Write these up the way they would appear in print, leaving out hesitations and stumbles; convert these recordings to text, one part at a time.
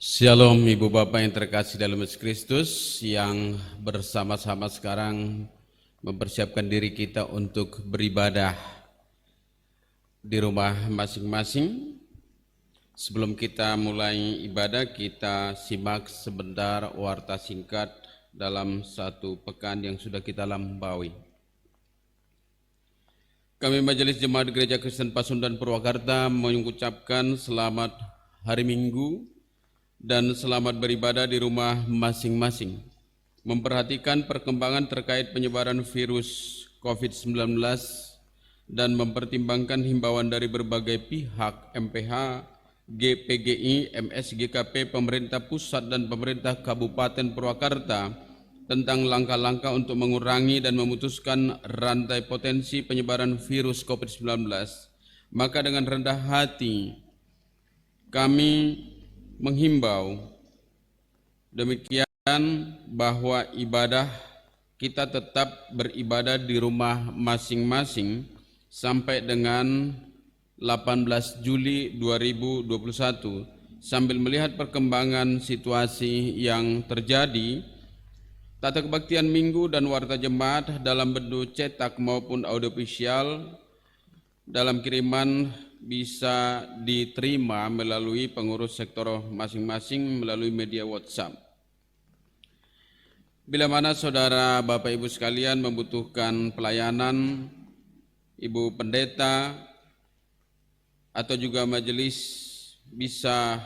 Shalom Ibu Bapak yang terkasih dalam Yesus Kristus, yang bersama-sama sekarang mempersiapkan diri kita untuk beribadah di rumah masing-masing. Sebelum kita mulai ibadah, kita simak sebentar warta singkat dalam satu pekan yang sudah kita lampaui. Kami Majelis Jemaat Gereja Kristen Pasundan Purwakarta mengucapkan selamat hari Minggu dan selamat beribadah di rumah masing-masing. Memperhatikan perkembangan terkait penyebaran virus COVID-19 dan mempertimbangkan himbauan dari berbagai pihak, MPH, GPGI, MSGKP, pemerintah pusat dan pemerintah Kabupaten Purwakarta tentang langkah-langkah untuk mengurangi dan memutuskan rantai potensi penyebaran virus COVID-19, maka dengan rendah hati kami menghimbau demikian bahwa ibadah kita tetap beribadah di rumah masing-masing sampai dengan 18 Juli 2021 sambil melihat perkembangan situasi yang terjadi. Tata kebaktian minggu dan warta jemaat dalam bentuk cetak maupun audiovisual dalam kiriman bisa diterima melalui pengurus sektor masing-masing melalui media WhatsApp. Bila mana saudara Bapak Ibu sekalian membutuhkan pelayanan, Ibu Pendeta atau juga majelis bisa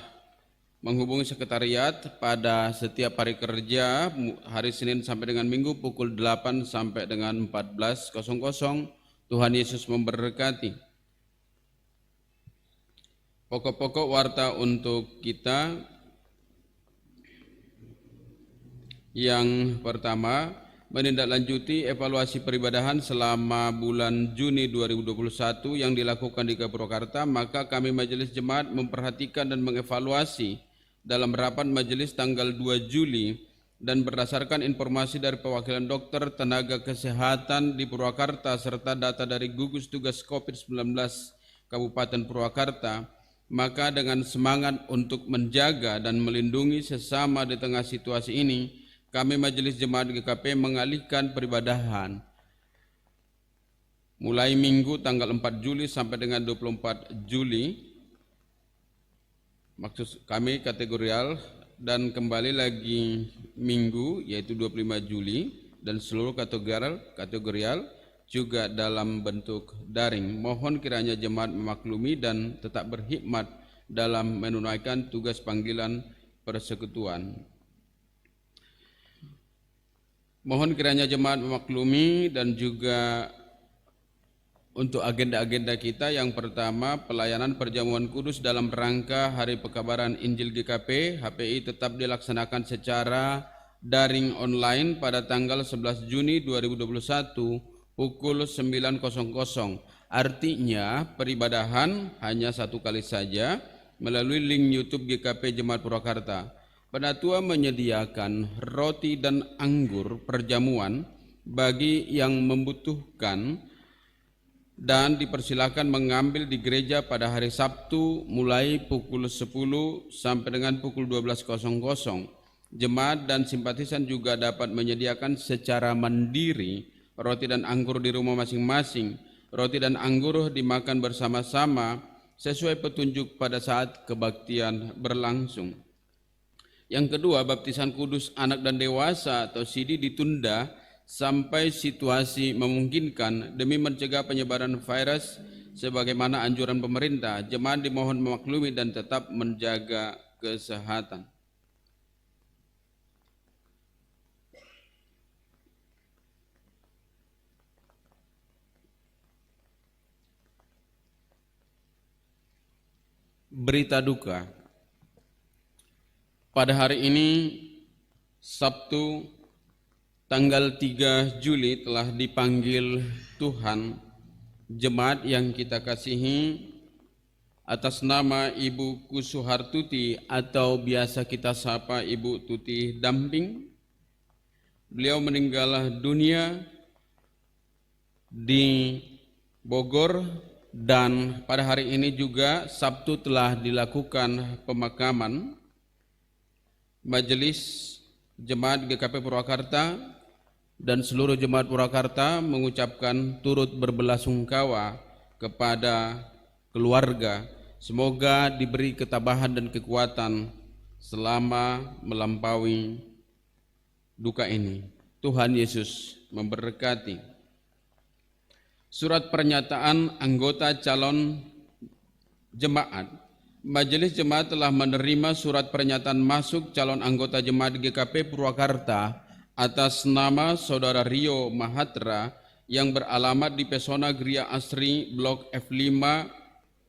menghubungi sekretariat pada setiap hari kerja hari Senin sampai dengan Minggu pukul 8 sampai dengan 14.00. Tuhan Yesus memberkati. Pokok-pokok warta untuk kita yang pertama, menindaklanjuti evaluasi peribadahan selama bulan Juni 2021 yang dilakukan di Purwakarta, maka kami Majelis Jemaat memperhatikan dan mengevaluasi dalam rapat majelis tanggal 2 Juli dan berdasarkan informasi dari perwakilan dokter, tenaga kesehatan di Purwakarta serta data dari gugus tugas COVID-19 Kabupaten Purwakarta, maka dengan semangat untuk menjaga dan melindungi sesama di tengah situasi ini, kami Majelis Jemaat GKP mengalihkan peribadahan mulai Minggu tanggal 4 Juli sampai dengan 24 Juli, maksud kami kategorial, dan kembali lagi Minggu yaitu 25 Juli dan seluruh kategorial juga dalam bentuk daring. Mohon kiranya jemaat memaklumi dan tetap berhikmat dalam menunaikan tugas panggilan persekutuan. Mohon kiranya jemaat memaklumi dan juga untuk agenda-agenda kita. Yang pertama, pelayanan perjamuan kudus dalam rangka Hari Pekabaran Injil GKP HPI tetap dilaksanakan secara daring online pada tanggal 11 Juni 2021 pukul 9.00. Artinya peribadahan hanya satu kali saja melalui link YouTube GKP Jemaat Purwakarta. Penatua menyediakan roti dan anggur perjamuan bagi yang membutuhkan dan dipersilakan mengambil di gereja pada hari Sabtu mulai pukul 10 sampai dengan pukul 12.00. Jemaat dan simpatisan juga dapat menyediakan secara mandiri roti dan anggur di rumah masing-masing. Roti dan anggur dimakan bersama-sama sesuai petunjuk pada saat kebaktian berlangsung. Yang kedua, baptisan kudus anak dan dewasa atau CD ditunda sampai situasi memungkinkan demi mencegah penyebaran virus sebagaimana anjuran pemerintah. Jemaat dimohon memaklumi dan tetap menjaga kesehatan. Berita duka. Pada hari ini, Sabtu, tanggal 3 Juli telah dipanggil Tuhan jemaat yang kita kasihi atas nama Ibu Kusuhartuti atau biasa kita sapa Ibu Tuti Damping. Beliau meninggal dunia di Bogor dan pada hari ini juga Sabtu telah dilakukan pemakaman Majelis Jemaat GKP Purwakarta dan seluruh Jemaat Purwakarta mengucapkan turut berbelasungkawa kepada keluarga. Semoga diberi ketabahan dan kekuatan selama melampaui duka ini. Tuhan Yesus memberkati. Surat pernyataan anggota calon jemaat. Majelis Jemaat telah menerima surat pernyataan masuk calon anggota Jemaat GKP Purwakarta atas nama Saudara Rio Mahatra yang beralamat di Pesona Gria Asri Blok F5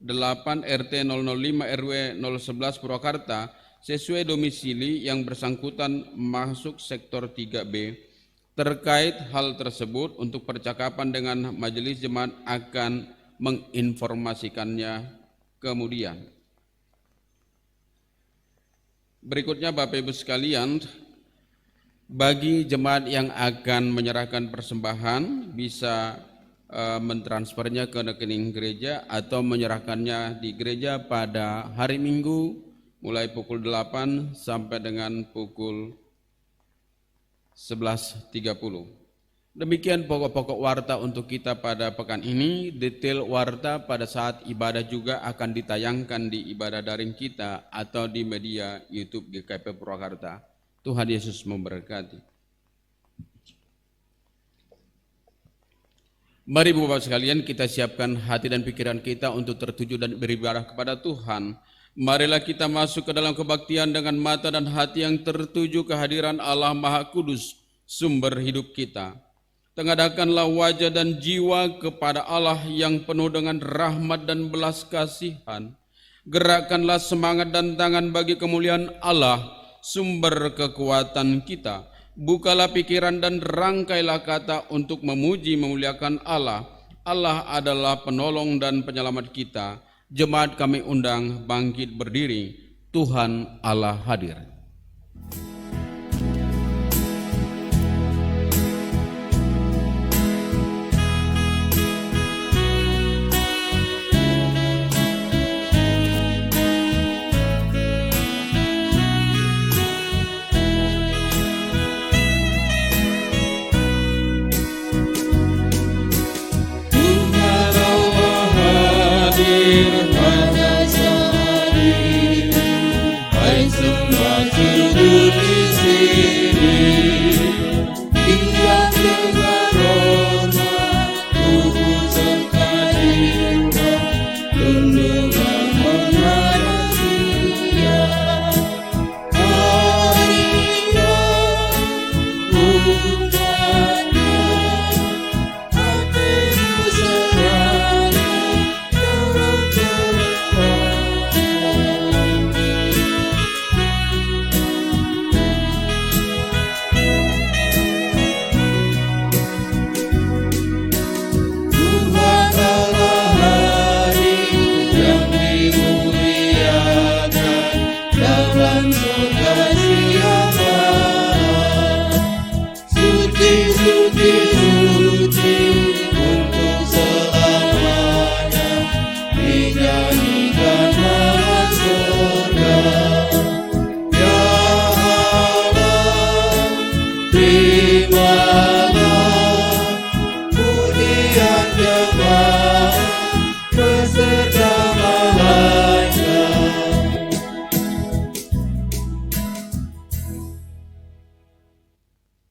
8 RT 005 RW 011 Purwakarta sesuai domisili yang bersangkutan masuk sektor 3B. Terkait hal tersebut, untuk percakapan dengan Majelis Jemaat akan menginformasikannya kemudian. Berikutnya Bapak Ibu sekalian, bagi jemaat yang akan menyerahkan persembahan bisa mentransfernya ke rekening gereja atau menyerahkannya di gereja pada hari Minggu mulai pukul 8 sampai dengan pukul 11.30. Demikian pokok-pokok warta untuk kita pada pekan ini. Detail warta pada saat ibadah juga akan ditayangkan di ibadah daring kita atau di media YouTube GKP Purwakarta. Tuhan Yesus memberkati. Mari Bapak sekalian, kita siapkan hati dan pikiran kita untuk tertuju dan beribadah kepada Tuhan. Marilah kita masuk ke dalam kebaktian dengan mata dan hati yang tertuju kehadiran Allah Maha Kudus, sumber hidup kita. Tengadahkanlah wajah dan jiwa kepada Allah yang penuh dengan rahmat dan belas kasihan. Gerakkanlah semangat dan tangan bagi kemuliaan Allah, sumber kekuatan kita. Bukalah pikiran dan rangkailah kata untuk memuji memuliakan Allah. Allah adalah penolong dan penyelamat kita. Jemaat kami undang bangkit berdiri. Tuhan Allah hadir.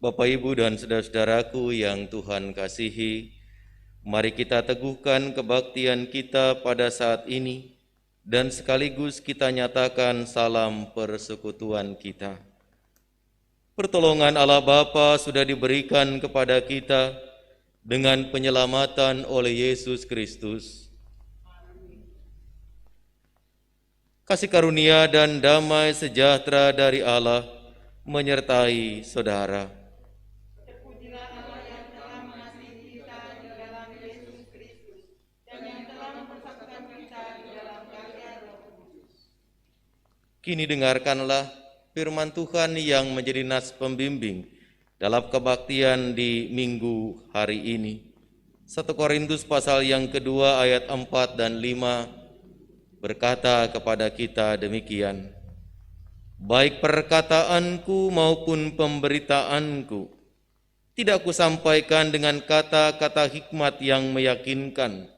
Bapak, Ibu, dan saudara-saudaraku yang Tuhan kasihi, mari kita teguhkan kebaktian kita pada saat ini dan sekaligus kita nyatakan salam persekutuan kita. Pertolongan Allah Bapa sudah diberikan kepada kita dengan penyelamatan oleh Yesus Kristus. Kasih karunia dan damai sejahtera dari Allah menyertai saudara. Kini dengarkanlah firman Tuhan yang menjadi nas pembimbing dalam kebaktian di minggu hari ini. 1 Korintus pasal yang kedua ayat 4 dan 5 berkata kepada kita demikian. baik perkataanku maupun pemberitaanku, tidak kusampaikan dengan kata-kata hikmat yang meyakinkan,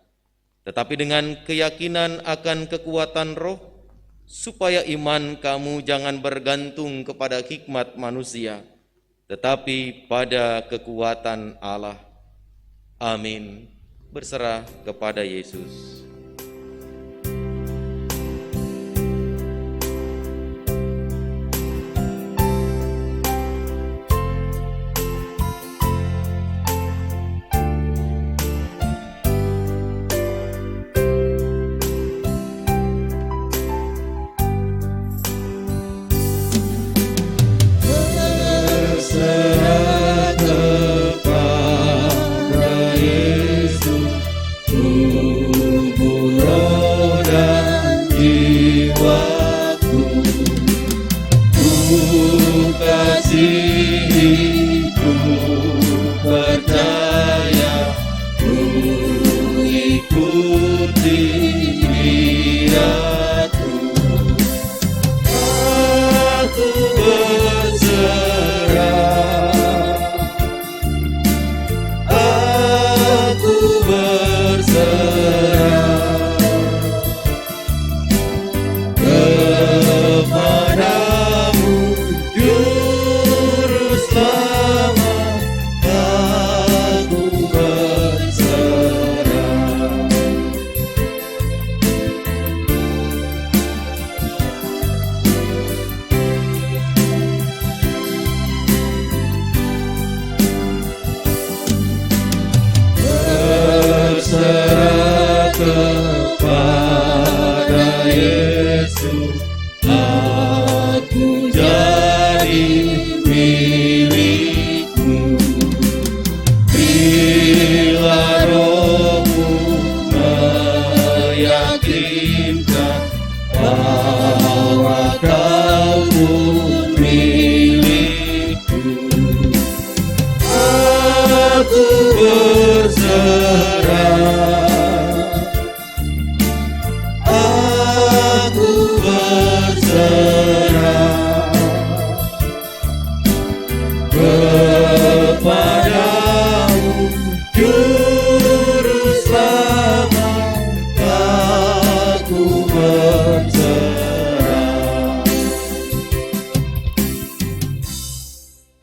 tetapi dengan keyakinan akan kekuatan roh, supaya iman kamu jangan bergantung kepada hikmat manusia, tetapi pada kekuatan Allah. Amin. Berserah kepada Yesus.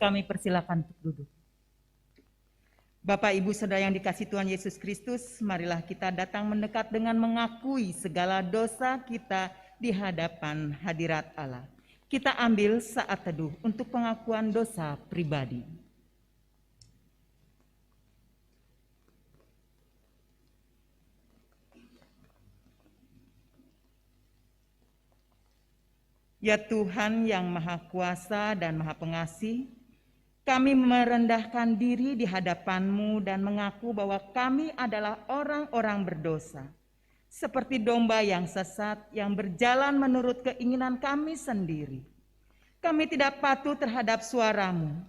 Kami persilakan untuk duduk. Bapak, Ibu, Saudara yang dikasihi Tuhan Yesus Kristus, marilah kita datang mendekat dengan mengakui segala dosa kita di hadapan hadirat Allah. Kita ambil saat teduh untuk pengakuan dosa pribadi. Ya Tuhan yang Maha Kuasa dan Maha Pengasih, kami merendahkan diri di hadapan-Mu dan mengaku bahwa kami adalah orang-orang berdosa, seperti domba yang sesat yang berjalan menurut keinginan kami sendiri. Kami tidak patuh terhadap suara-Mu.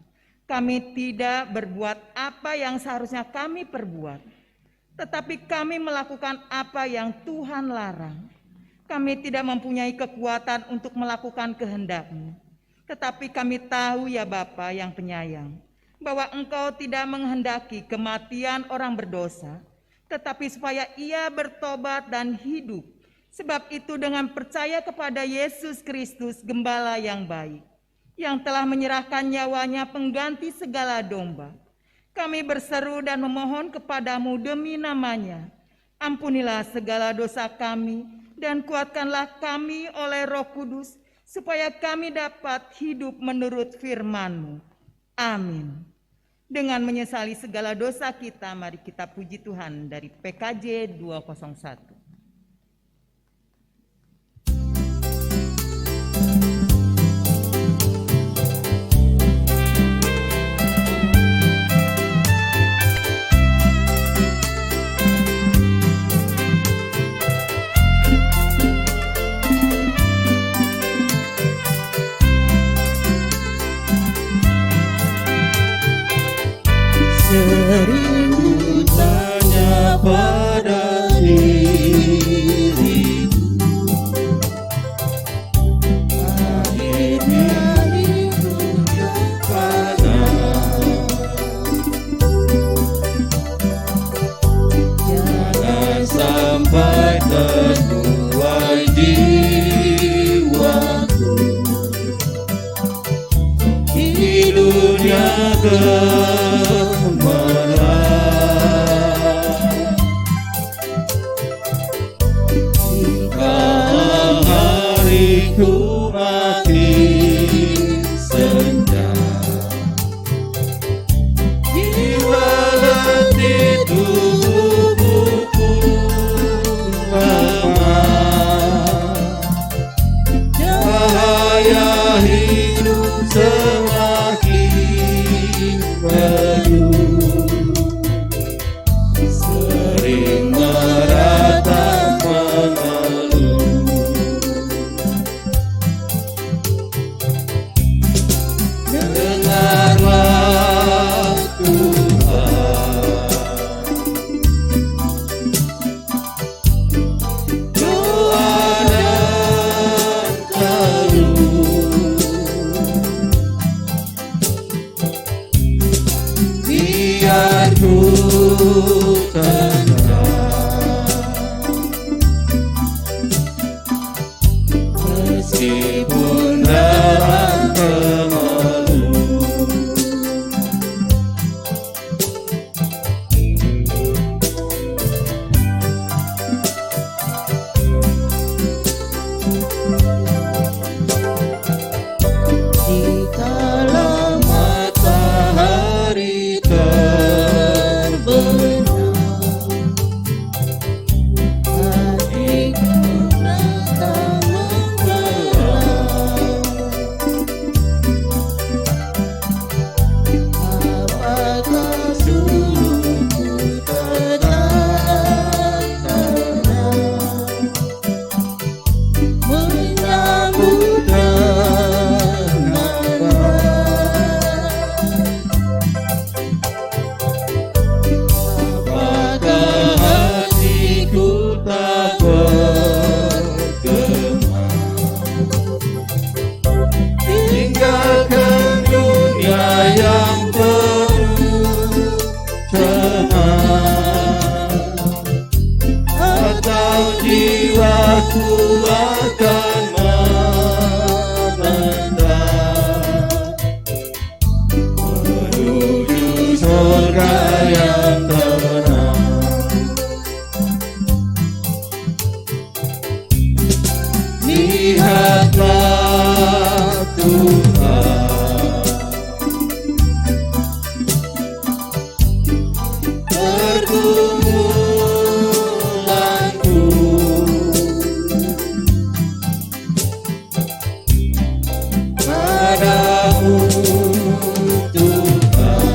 Kami tidak berbuat apa yang seharusnya kami perbuat, tetapi kami melakukan apa yang Tuhan larang. Kami tidak mempunyai kekuatan untuk melakukan kehendak-Mu. Tetapi kami tahu ya Bapa yang penyayang, bahwa Engkau tidak menghendaki kematian orang berdosa, tetapi supaya ia bertobat dan hidup. Sebab itu dengan percaya kepada Yesus Kristus, Gembala yang baik, yang telah menyerahkan nyawanya pengganti segala domba, kami berseru dan memohon kepadamu demi namanya, ampunilah segala dosa kami dan kuatkanlah kami oleh Roh Kudus, supaya kami dapat hidup menurut firman-Mu. Amin. Dengan menyesali segala dosa kita, mari kita puji Tuhan dari PKJ 201. Sering ku tanya pada diri, Hariku makin senja, jiwa letih tubuhku lemah, cahaya hidup semakin redup, sering meratap mengeluh. Dengarlah Tuhan doa dan keluh, biar ku tenang meskipun dalam kemeluh. Dikala matahari terbenam, hatiku datang menggelam. Apakah suluhku tetap tenang menyambut apakah hatiku tak bergema, tinggalkan dunia yang penuh cemas, atau jiwaku akan memendam menuju surga yang tenang. Lihatlah Tuhan pergumulanku, padamu Tuhan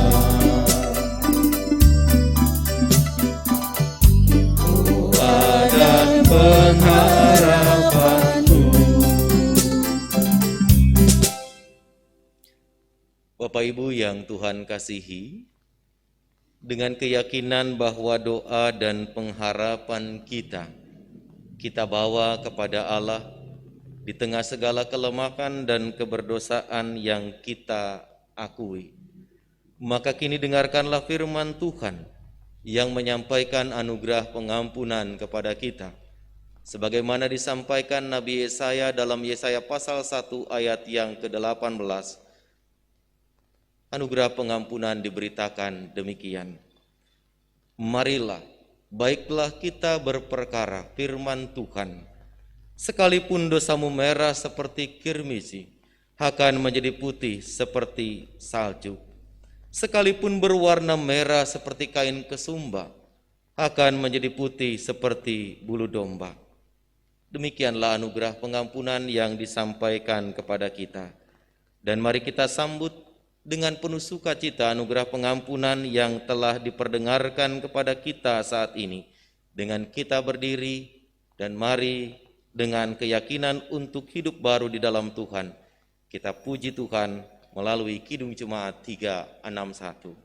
doa dan pengharapanku. Bapak Ibu yang Tuhan kasihi, dengan keyakinan bahwa doa dan pengharapan kita bawa kepada Allah di tengah segala kelemahan dan keberdosaan yang kita akui. Maka kini dengarkanlah firman Tuhan yang menyampaikan anugerah pengampunan kepada kita. Sebagaimana disampaikan Nabi Yesaya dalam Yesaya pasal 1 ayat yang ke-18, anugerah pengampunan diberitakan demikian. Marilah, baiklah kita berperkara firman Tuhan. Sekalipun dosamu merah seperti kirmisi, akan menjadi putih seperti salju. Sekalipun berwarna merah seperti kain kesumba, akan menjadi putih seperti bulu domba. Demikianlah anugerah pengampunan yang disampaikan kepada kita. Dan mari kita sambut dengan penuh sukacita anugerah pengampunan yang telah diperdengarkan kepada kita saat ini. Dengan kita berdiri dan mari dengan keyakinan untuk hidup baru di dalam Tuhan, kita puji Tuhan melalui Kidung Jemaat 361.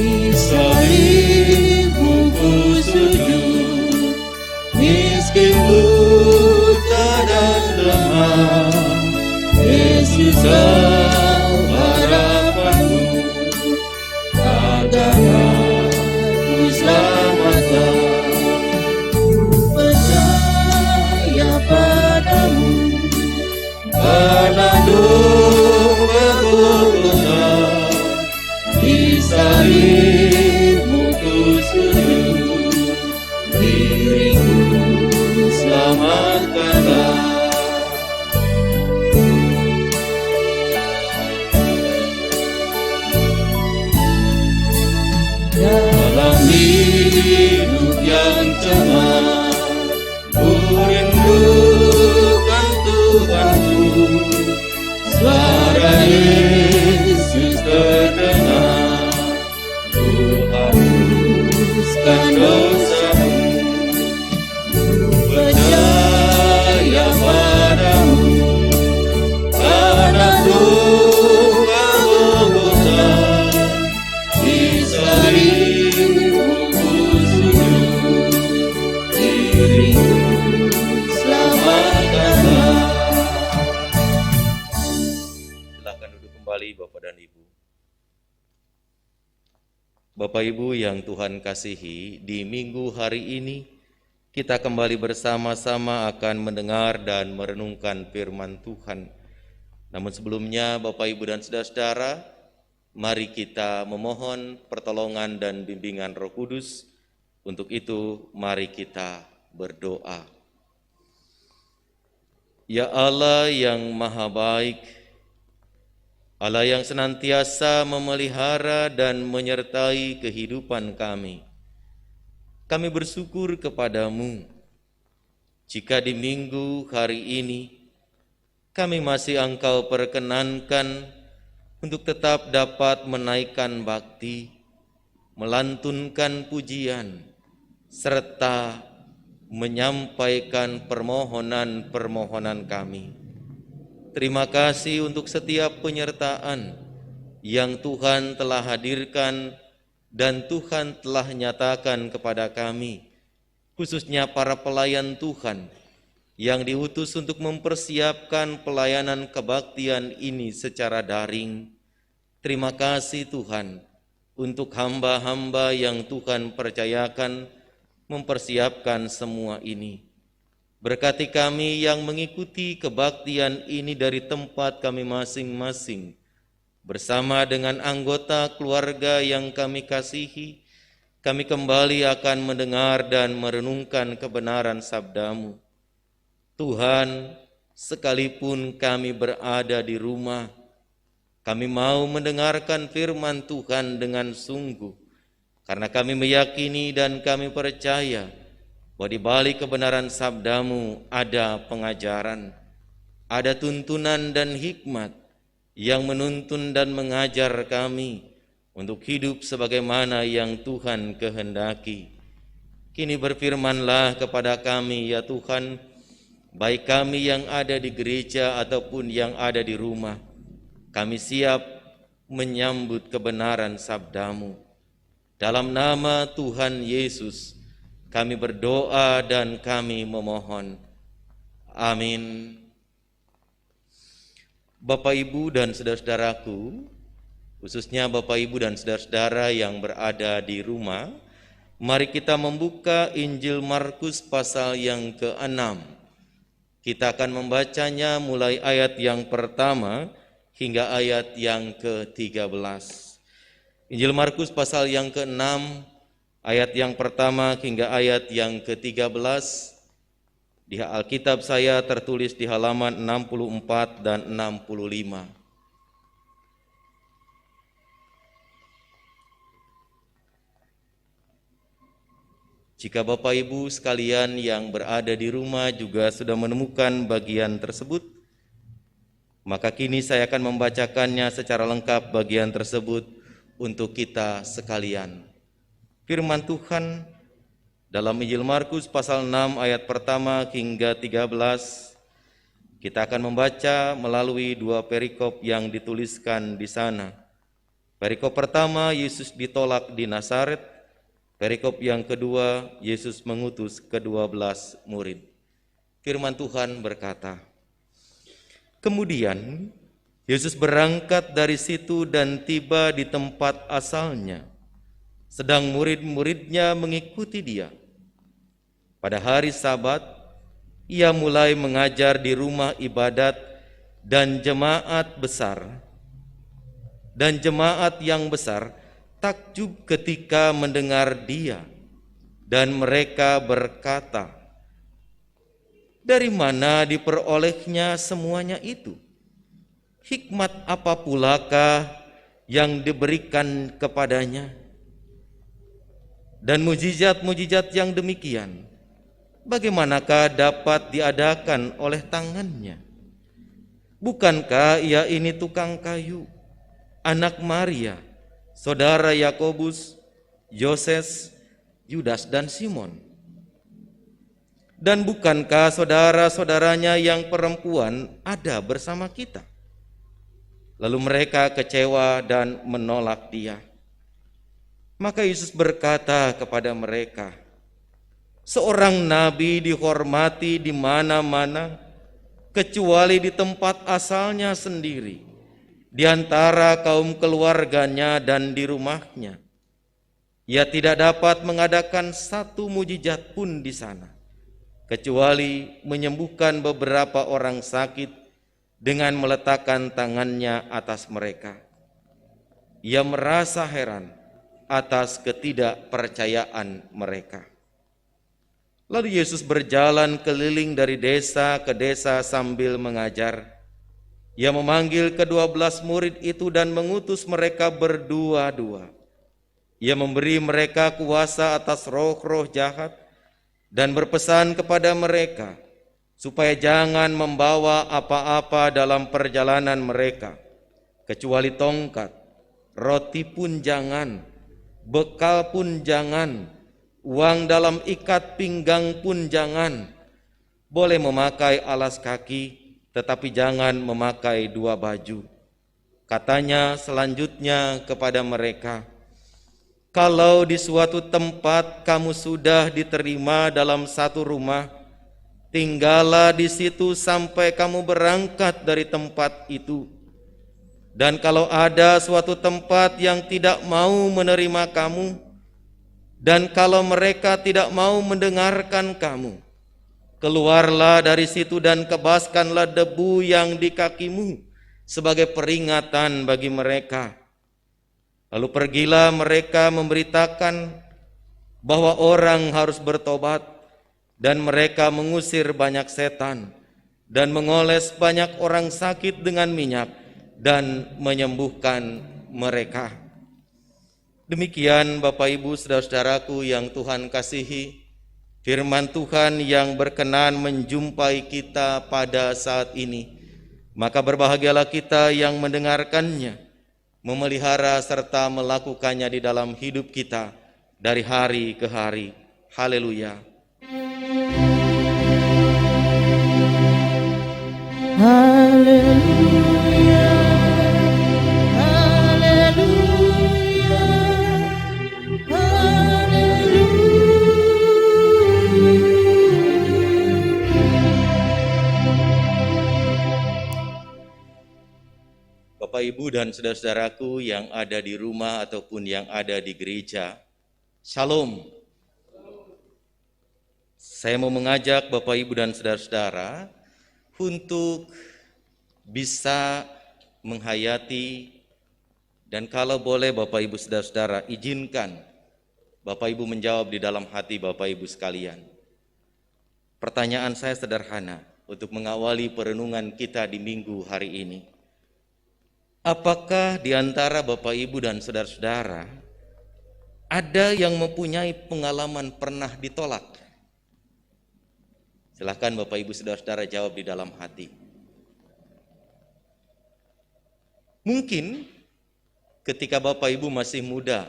Di salibmu ku sujud, miskin buta dan lemah, Yesus hapuskan dosamu. Percaya padamu, karena surga Golgota, di salibmu ku sujud, diriku selamatkanlah. Silakan duduk kembali Bapak dan Ibu. Bapak Ibu yang Tuhan kasihi, di minggu hari ini kita kembali bersama-sama akan mendengar dan merenungkan firman Tuhan. Namun sebelumnya Bapak Ibu dan saudara-saudara, mari kita memohon pertolongan dan bimbingan Roh Kudus. Untuk itu mari kita berdoa. Ya Allah yang Maha Baik, Allah yang senantiasa memelihara dan menyertai kehidupan kami bersyukur kepadamu jika di minggu hari ini kami masih Engkau perkenankan untuk tetap dapat menaikkan bakti, melantunkan pujian, serta menyampaikan permohonan-permohonan kami. Terima kasih untuk setiap penyertaan yang Tuhan telah hadirkan dan Tuhan telah nyatakan kepada kami, khususnya para pelayan Tuhan yang diutus untuk mempersiapkan pelayanan kebaktian ini secara daring. Terima kasih Tuhan untuk hamba-hamba yang Tuhan percayakan mempersiapkan semua ini. Berkati kami yang mengikuti kebaktian ini dari tempat kami masing-masing, bersama dengan anggota keluarga yang kami kasihi, kami kembali akan mendengar dan merenungkan kebenaran sabda-Mu. Tuhan, sekalipun kami berada di rumah, kami mau mendengarkan firman Tuhan dengan sungguh, karena kami meyakini dan kami percaya bahwa di balik kebenaran sabda-Mu ada pengajaran, ada tuntunan dan hikmat yang menuntun dan mengajar kami untuk hidup sebagaimana yang Tuhan kehendaki. Kini berfirmanlah kepada kami ya Tuhan, baik kami yang ada di gereja ataupun yang ada di rumah, kami siap menyambut kebenaran sabda-Mu. Dalam nama Tuhan Yesus, kami berdoa dan kami memohon. Amin. Bapak, Ibu, dan saudara-saudaraku, khususnya Bapak, Ibu, dan saudara-saudara yang berada di rumah, mari kita membuka Injil Markus pasal yang ke-6. Kita akan membacanya mulai ayat yang pertama hingga ayat yang ke-13. Injil Markus pasal yang ke-6, ayat yang pertama hingga ayat yang ke-13, di Alkitab saya tertulis di halaman 64 dan 65. Jika Bapak Ibu sekalian yang berada di rumah juga sudah menemukan bagian tersebut, maka kini saya akan membacakannya secara lengkap bagian tersebut untuk kita sekalian. Firman Tuhan dalam Injil Markus pasal 6 ayat pertama hingga 13, kita akan membaca melalui dua perikop yang dituliskan di sana. Perikop pertama, Yesus ditolak di Nazaret. Perikop yang kedua, Yesus mengutus ke-12 murid. Firman Tuhan berkata, kemudian Yesus berangkat dari situ dan tiba di tempat asalnya, sedang murid-muridnya mengikuti dia. Pada hari Sabat, ia mulai mengajar di rumah ibadat dan jemaat yang besar takjub ketika mendengar dia, dan mereka berkata, dari mana diperolehnya semuanya itu? Hikmat apa pulakah yang diberikan kepadanya? Dan mujizat-mujizat yang demikian, bagaimanakah dapat diadakan oleh tangannya? Bukankah ia ini tukang kayu, anak Maria, saudara Yakobus, Yoses, Yudas dan Simon. Dan bukankah saudara-saudaranya yang perempuan ada bersama kita? Lalu mereka kecewa dan menolak dia. Maka Yesus berkata kepada mereka, seorang nabi dihormati di mana-mana, kecuali di tempat asalnya sendiri, di antara kaum keluarganya dan di rumahnya. Ia tidak dapat mengadakan satu mujizat pun di sana, kecuali menyembuhkan beberapa orang sakit dengan meletakkan tangannya atas mereka. Ia merasa heran atas ketidakpercayaan mereka. Lalu Yesus berjalan keliling dari desa ke desa sambil mengajar. Ia memanggil ke-12 murid itu dan mengutus mereka berdua-dua. Ia memberi mereka kuasa atas roh-roh jahat dan berpesan kepada mereka supaya jangan membawa apa-apa dalam perjalanan mereka, kecuali tongkat, roti pun jangan, bekal pun jangan, uang dalam ikat pinggang pun jangan. Boleh memakai alas kaki, tetapi jangan memakai 2 baju. Katanya selanjutnya kepada mereka, kalau di suatu tempat kamu sudah diterima dalam satu rumah, tinggallah di situ sampai kamu berangkat dari tempat itu. Dan kalau ada suatu tempat yang tidak mau menerima kamu, dan kalau mereka tidak mau mendengarkan kamu, keluarlah dari situ dan kebaskanlah debu yang di kakimu sebagai peringatan bagi mereka. Lalu pergilah mereka memberitakan bahwa orang harus bertobat, dan mereka mengusir banyak setan dan mengoles banyak orang sakit dengan minyak dan menyembuhkan mereka. Demikian Bapak Ibu saudara-saudaraku yang Tuhan kasihi, firman Tuhan yang berkenan menjumpai kita pada saat ini. Maka berbahagialah kita yang mendengarkannya, memelihara serta melakukannya di dalam hidup kita dari hari ke hari. Haleluya. Haleluya, haleluya, Bapak Ibu dan saudara-saudaraku yang ada di rumah ataupun yang ada di gereja, Shalom. Saya mau mengajak Bapak Ibu dan saudara-saudara untuk bisa menghayati, dan kalau boleh Bapak Ibu saudara-saudara izinkan Bapak Ibu menjawab di dalam hati Bapak Ibu sekalian. Pertanyaan saya sederhana untuk mengawali perenungan kita di minggu hari ini. Apakah di antara Bapak Ibu dan saudara-saudara ada yang mempunyai pengalaman pernah ditolak? Silakan Bapak Ibu saudara-saudara jawab di dalam hati. Mungkin ketika Bapak Ibu masih muda,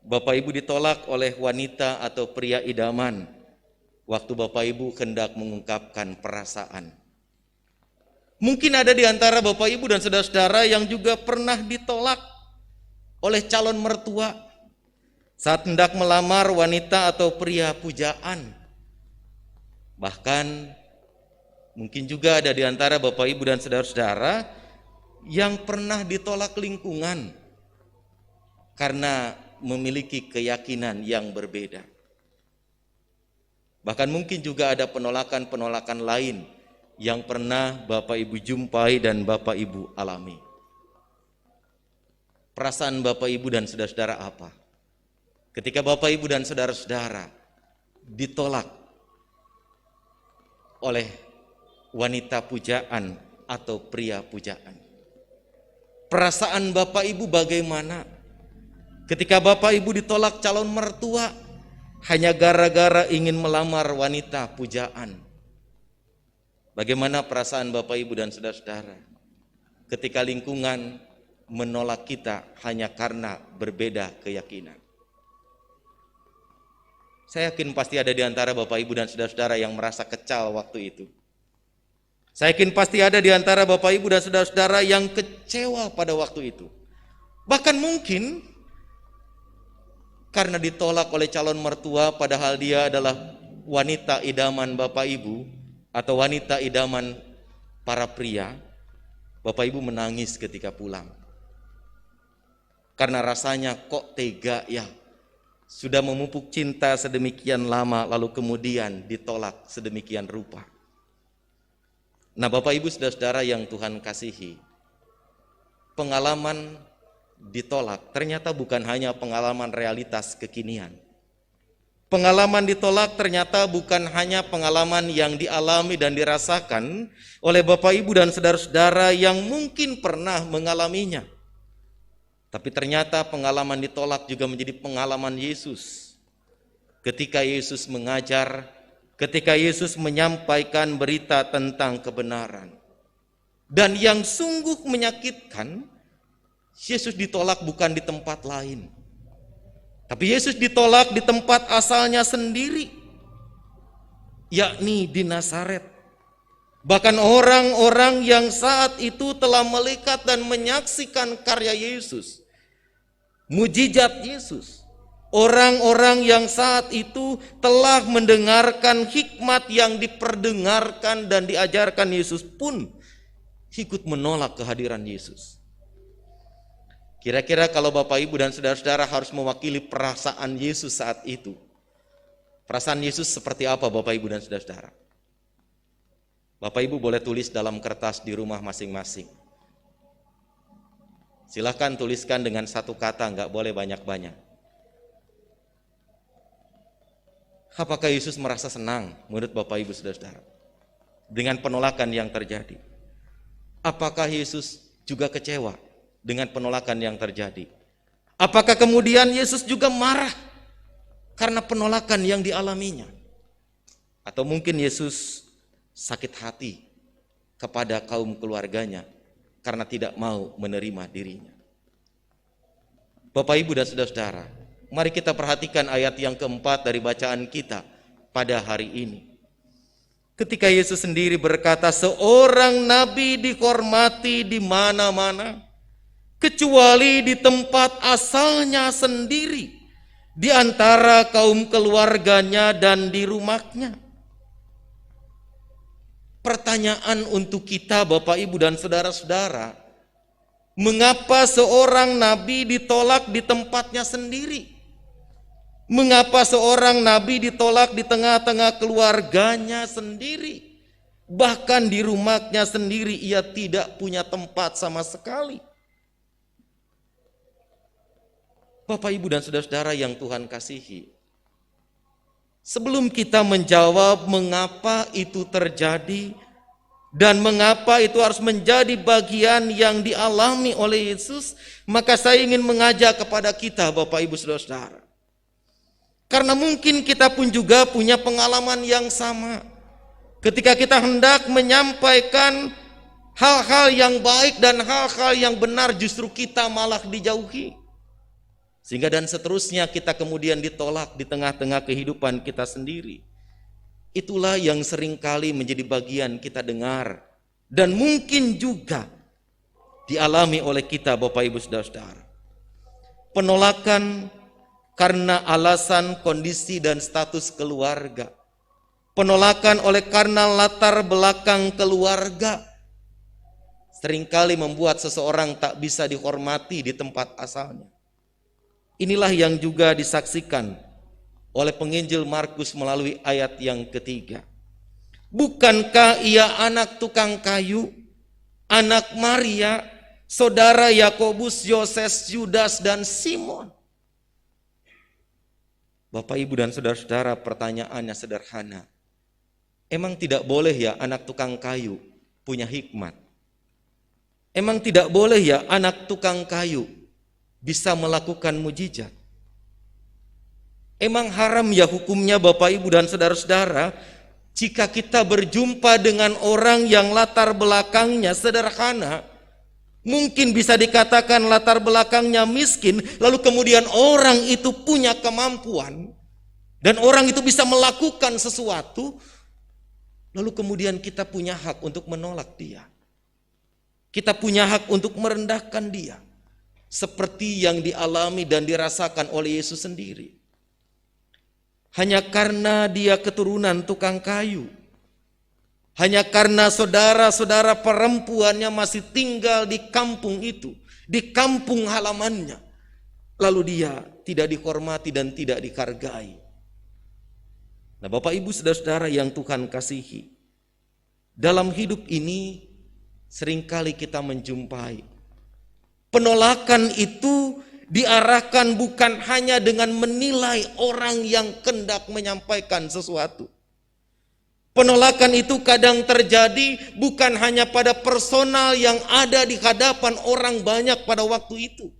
Bapak Ibu ditolak oleh wanita atau pria idaman waktu Bapak Ibu hendak mengungkapkan perasaan. Mungkin ada di antara Bapak Ibu dan saudara-saudara yang juga pernah ditolak oleh calon mertua saat hendak melamar wanita atau pria pujaan. Bahkan mungkin juga ada di antara Bapak Ibu dan saudara-saudara yang pernah ditolak lingkungan karena memiliki keyakinan yang berbeda. Bahkan mungkin juga ada penolakan-penolakan lain yang pernah Bapak Ibu jumpai dan Bapak Ibu alami. Perasaan Bapak Ibu dan saudara-saudara apa ketika Bapak Ibu dan saudara-saudara ditolak oleh wanita pujaan atau pria pujaan? Perasaan Bapak Ibu bagaimana ketika Bapak Ibu ditolak calon mertua hanya gara-gara ingin melamar wanita pujaan? Bagaimana perasaan Bapak Ibu dan saudara-saudara ketika lingkungan menolak kita hanya karena berbeda keyakinan? Saya yakin pasti ada di antara Bapak Ibu dan saudara-saudara yang merasa kecal waktu itu. Saya yakin pasti ada di antara Bapak Ibu dan saudara-saudara yang kecewa pada waktu itu. Bahkan mungkin karena ditolak oleh calon mertua padahal dia adalah wanita idaman Bapak Ibu atau wanita idaman para pria, Bapak Ibu menangis ketika pulang. Karena rasanya kok tega ya, sudah memupuk cinta sedemikian lama lalu kemudian ditolak sedemikian rupa. Nah Bapak Ibu saudara-saudara yang Tuhan kasihi, pengalaman ditolak ternyata bukan hanya pengalaman realitas kekinian. Pengalaman ditolak ternyata bukan hanya pengalaman yang dialami dan dirasakan oleh Bapak Ibu dan saudara-saudara yang mungkin pernah mengalaminya. Tapi ternyata pengalaman ditolak juga menjadi pengalaman Yesus. Ketika Yesus mengajar, ketika Yesus menyampaikan berita tentang kebenaran. Dan yang sungguh menyakitkan, Yesus ditolak bukan di tempat lain. Tapi Yesus ditolak di tempat asalnya sendiri, yakni di Nazaret. Bahkan orang-orang yang saat itu telah melihat dan menyaksikan karya Yesus, mujizat Yesus, orang-orang yang saat itu telah mendengarkan hikmat yang diperdengarkan dan diajarkan Yesus pun ikut menolak kehadiran Yesus. Kira-kira kalau Bapak Ibu dan saudara-saudara harus mewakili perasaan Yesus saat itu, perasaan Yesus seperti apa Bapak Ibu dan saudara-saudara? Bapak Ibu boleh tulis dalam kertas di rumah masing-masing. Silahkan tuliskan dengan satu kata, nggak boleh banyak-banyak. Apakah Yesus merasa senang menurut Bapak Ibu saudara-saudara dengan penolakan yang terjadi? Apakah Yesus juga kecewa dengan penolakan yang terjadi? Apakah kemudian Yesus juga marah karena penolakan yang dialaminya? Atau mungkin Yesus sakit hati kepada kaum keluarganya karena tidak mau menerima dirinya? Bapak Ibu dan saudara-saudara, mari kita perhatikan ayat yang keempat dari bacaan kita pada hari ini. Ketika Yesus sendiri berkata, seorang nabi dihormati di mana-mana, kecuali di tempat asalnya sendiri, di antara kaum keluarganya dan di rumahnya. Pertanyaan untuk kita Bapak Ibu dan saudara-saudara, mengapa seorang nabi ditolak di tempatnya sendiri? Mengapa seorang nabi ditolak di tengah-tengah keluarganya sendiri? Bahkan di rumahnya sendiri ia tidak punya tempat sama sekali. Bapak Ibu dan saudara-saudara yang Tuhan kasihi, sebelum kita menjawab mengapa itu terjadi dan mengapa itu harus menjadi bagian yang dialami oleh Yesus, maka saya ingin mengajak kepada kita Bapak Ibu saudara-saudara. Karena mungkin kita pun juga punya pengalaman yang sama. Ketika kita hendak menyampaikan hal-hal yang baik dan hal-hal yang benar, justru kita malah dijauhi. Sehingga dan seterusnya kita kemudian ditolak di tengah-tengah kehidupan kita sendiri. Itulah yang seringkali menjadi bagian kita dengar. Dan mungkin juga dialami oleh kita Bapak Ibu saudara-saudara. Penolakan karena alasan kondisi dan status keluarga. Penolakan oleh karena latar belakang keluarga. Seringkali membuat seseorang tak bisa dihormati di tempat asalnya. Inilah yang juga disaksikan oleh penginjil Markus melalui ayat yang ketiga. Bukankah ia anak tukang kayu, anak Maria, saudara Yakobus, Yoses, Yudas, dan Simon? Bapak Ibu dan saudara-saudara, pertanyaannya sederhana. Emang tidak boleh ya anak tukang kayu punya hikmat? Emang tidak boleh ya anak tukang kayu bisa melakukan mujizat? Emang haram ya hukumnya Bapak Ibu dan saudara-saudara jika kita berjumpa dengan orang yang latar belakangnya sederhana, mungkin bisa dikatakan latar belakangnya miskin, lalu kemudian orang itu punya kemampuan Dan orang itu bisa melakukan sesuatu, lalu kemudian kita punya hak untuk menolak dia. Kita punya hak untuk merendahkan dia. Seperti yang dialami dan dirasakan oleh Yesus sendiri. Hanya karena dia keturunan tukang kayu. Hanya karena saudara-saudara perempuannya masih tinggal di kampung itu, di kampung halamannya. Lalu dia tidak dihormati dan tidak dihargai. Nah, Bapak Ibu saudara-saudara yang Tuhan kasihi, dalam hidup ini seringkali kita menjumpai penolakan itu diarahkan bukan hanya dengan menilai orang yang hendak menyampaikan sesuatu. Penolakan itu kadang terjadi bukan hanya pada personal yang ada di hadapan orang banyak pada waktu itu.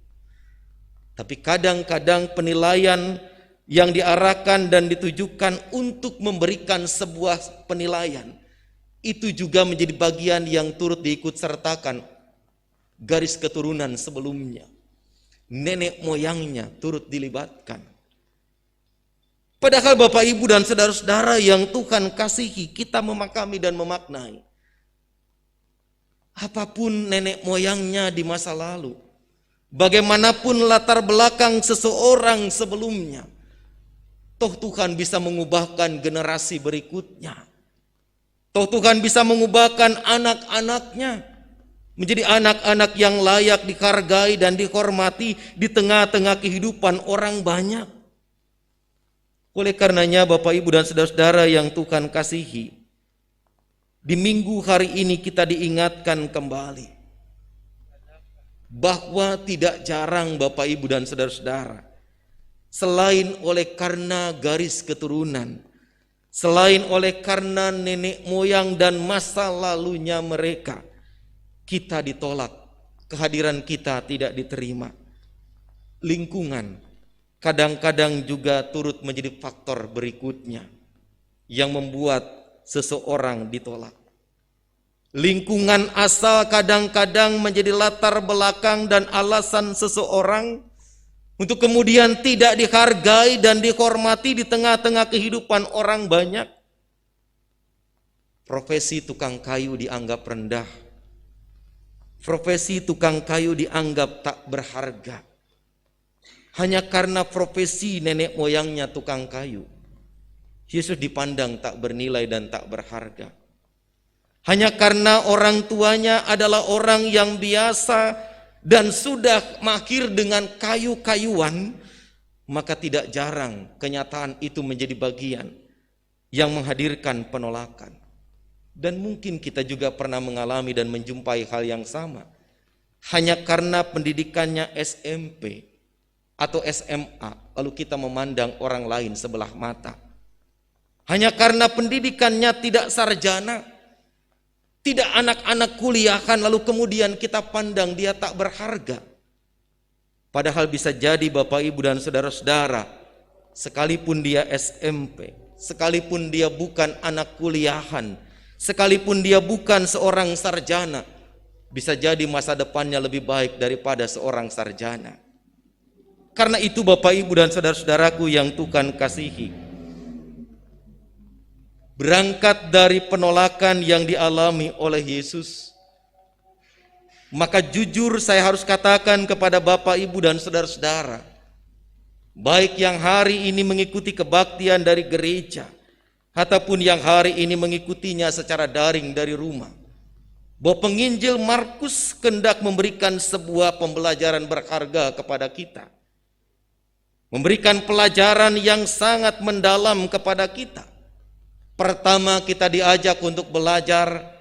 Tapi kadang-kadang penilaian yang diarahkan dan ditujukan untuk memberikan sebuah penilaian, itu juga menjadi bagian yang turut diikut sertakan garis keturunan sebelumnya. Nenek moyangnya turut dilibatkan. Padahal Bapak Ibu dan saudara-saudara yang Tuhan kasihi, kita memahami dan memaknai. Apapun nenek moyangnya di masa lalu, bagaimanapun latar belakang seseorang sebelumnya, toh Tuhan bisa mengubahkan generasi berikutnya. Toh Tuhan bisa mengubahkan anak-anaknya menjadi anak-anak yang layak dihargai dan dihormati di tengah-tengah kehidupan orang banyak. Oleh karenanya Bapak Ibu dan saudara-saudara yang Tuhan kasihi, di minggu hari ini kita diingatkan kembali bahwa tidak jarang Bapak Ibu dan saudara-saudara, selain oleh karena garis keturunan, selain oleh karena nenek moyang dan masa lalunya mereka, kita ditolak, kehadiran kita tidak diterima. Lingkungan kadang-kadang juga turut menjadi faktor berikutnya yang membuat seseorang ditolak. Lingkungan asal kadang-kadang menjadi latar belakang dan alasan seseorang untuk kemudian tidak dihargai dan dihormati di tengah-tengah kehidupan orang banyak. Profesi tukang kayu dianggap rendah. Profesi tukang kayu dianggap tak berharga. Hanya karena profesi nenek moyangnya tukang kayu, Yesus dipandang tak bernilai dan tak berharga. Hanya karena orang tuanya adalah orang yang biasa dan sudah mahir dengan kayu-kayuan, maka tidak jarang kenyataan itu menjadi bagian yang menghadirkan penolakan. Dan mungkin kita juga pernah mengalami dan menjumpai hal yang sama. Hanya karena pendidikannya SMP atau SMA, lalu kita memandang orang lain sebelah mata. Hanya karena pendidikannya tidak sarjana, tidak anak-anak kuliahan, lalu kemudian kita pandang dia tak berharga. Padahal bisa jadi Bapak Ibu dan saudara-saudara, sekalipun dia SMP, sekalipun dia bukan anak kuliahan, sekalipun dia bukan seorang sarjana, bisa jadi masa depannya lebih baik daripada seorang sarjana. Karena itu Bapak Ibu dan saudara-saudaraku yang Tuhan kasihi, berangkat dari penolakan yang dialami oleh Yesus, maka jujur saya harus katakan kepada Bapak Ibu dan saudara-saudara, baik yang hari ini mengikuti kebaktian dari gereja ataupun yang hari ini mengikutinya secara daring dari rumah, bahwa penginjil Markus hendak memberikan sebuah pembelajaran berharga kepada kita, memberikan pelajaran yang sangat mendalam kepada kita. Pertama, kita diajak untuk belajar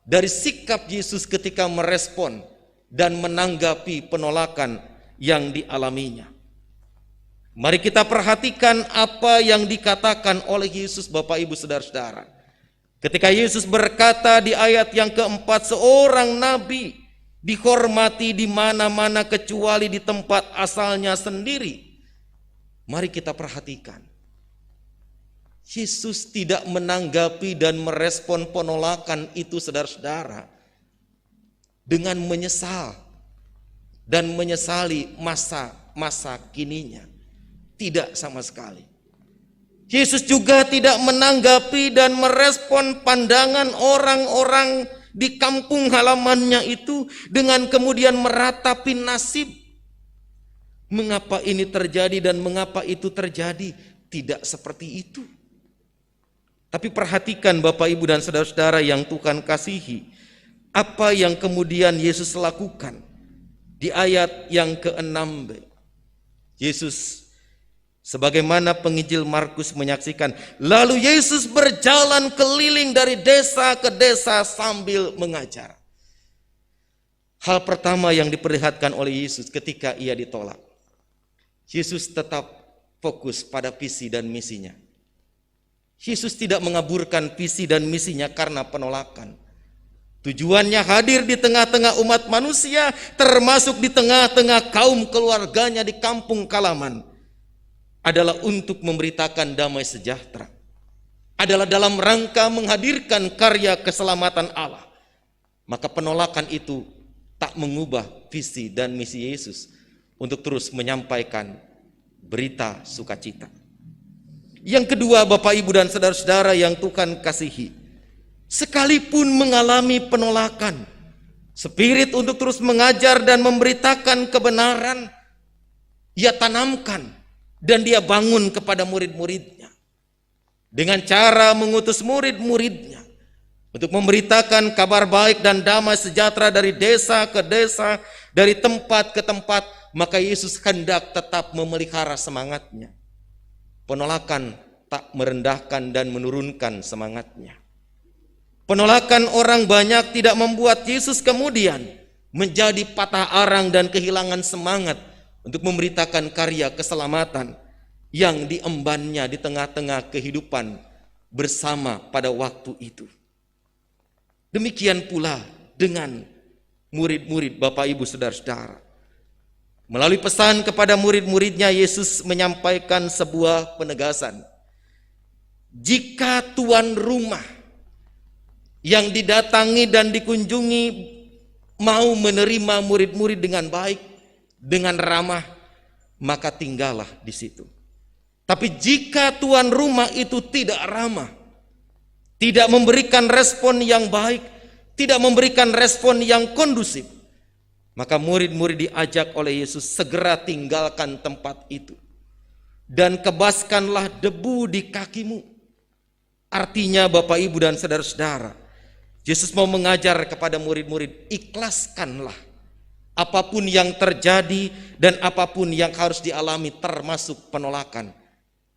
dari sikap Yesus ketika merespon dan menanggapi penolakan yang dialaminya. Mari kita perhatikan apa yang dikatakan oleh Yesus, Bapak Ibu saudara-saudara. Ketika Yesus berkata di ayat yang keempat, seorang nabi dihormati di mana-mana kecuali di tempat asalnya sendiri. Mari kita perhatikan. Yesus tidak menanggapi dan merespon penolakan itu saudara-saudara dengan menyesal dan menyesali masa-masa kininya. Tidak sama sekali. Yesus juga tidak menanggapi dan merespon pandangan orang-orang di kampung halamannya itu dengan kemudian meratapi nasib. Mengapa ini terjadi dan mengapa itu terjadi? Tidak seperti itu. Tapi perhatikan Bapak Ibu dan saudara-saudara yang Tuhan kasihi, apa yang kemudian Yesus lakukan di ayat yang ke-6b. Yesus, sebagaimana penginjil Markus menyaksikan, lalu Yesus berjalan keliling dari desa ke desa sambil mengajar. Hal pertama yang diperlihatkan oleh Yesus ketika ia ditolak, Yesus tetap fokus pada visi dan misinya. Yesus tidak mengaburkan visi dan misinya karena penolakan. Tujuannya hadir di tengah-tengah umat manusia, termasuk di tengah-tengah kaum keluarganya di kampung halaman, adalah untuk memberitakan damai sejahtera. Adalah dalam rangka menghadirkan karya keselamatan Allah. Maka penolakan itu tak mengubah visi dan misi Yesus untuk terus menyampaikan berita sukacita. Yang kedua, Bapak Ibu dan saudara-saudara yang Tuhan kasihi, sekalipun mengalami penolakan, spirit untuk terus mengajar dan memberitakan kebenaran, ia tanamkan dan dia bangun kepada murid-muridnya. Dengan cara mengutus murid-muridnya untuk memberitakan kabar baik dan damai sejahtera dari desa ke desa, dari tempat ke tempat, maka Yesus hendak tetap memelihara semangatnya. Penolakan tak merendahkan dan menurunkan semangatnya. Penolakan orang banyak tidak membuat Yesus kemudian menjadi patah arang dan kehilangan semangat untuk memberitakan karya keselamatan yang diembannya di tengah-tengah kehidupan bersama pada waktu itu. Demikian pula dengan murid-murid Bapak Ibu Saudara-saudara. Melalui pesan kepada murid-muridnya, Yesus menyampaikan sebuah penegasan. Jika tuan rumah yang didatangi dan dikunjungi mau menerima murid-murid dengan baik, dengan ramah, maka tinggallah di situ. Tapi jika tuan rumah itu tidak ramah, tidak memberikan respon yang baik, tidak memberikan respon yang kondusif, maka murid-murid diajak oleh Yesus segera tinggalkan tempat itu dan kebaskanlah debu di kakimu. Artinya Bapak Ibu dan saudara-saudara, Yesus mau mengajar kepada murid-murid, ikhlaskanlah apapun yang terjadi dan apapun yang harus dialami termasuk penolakan.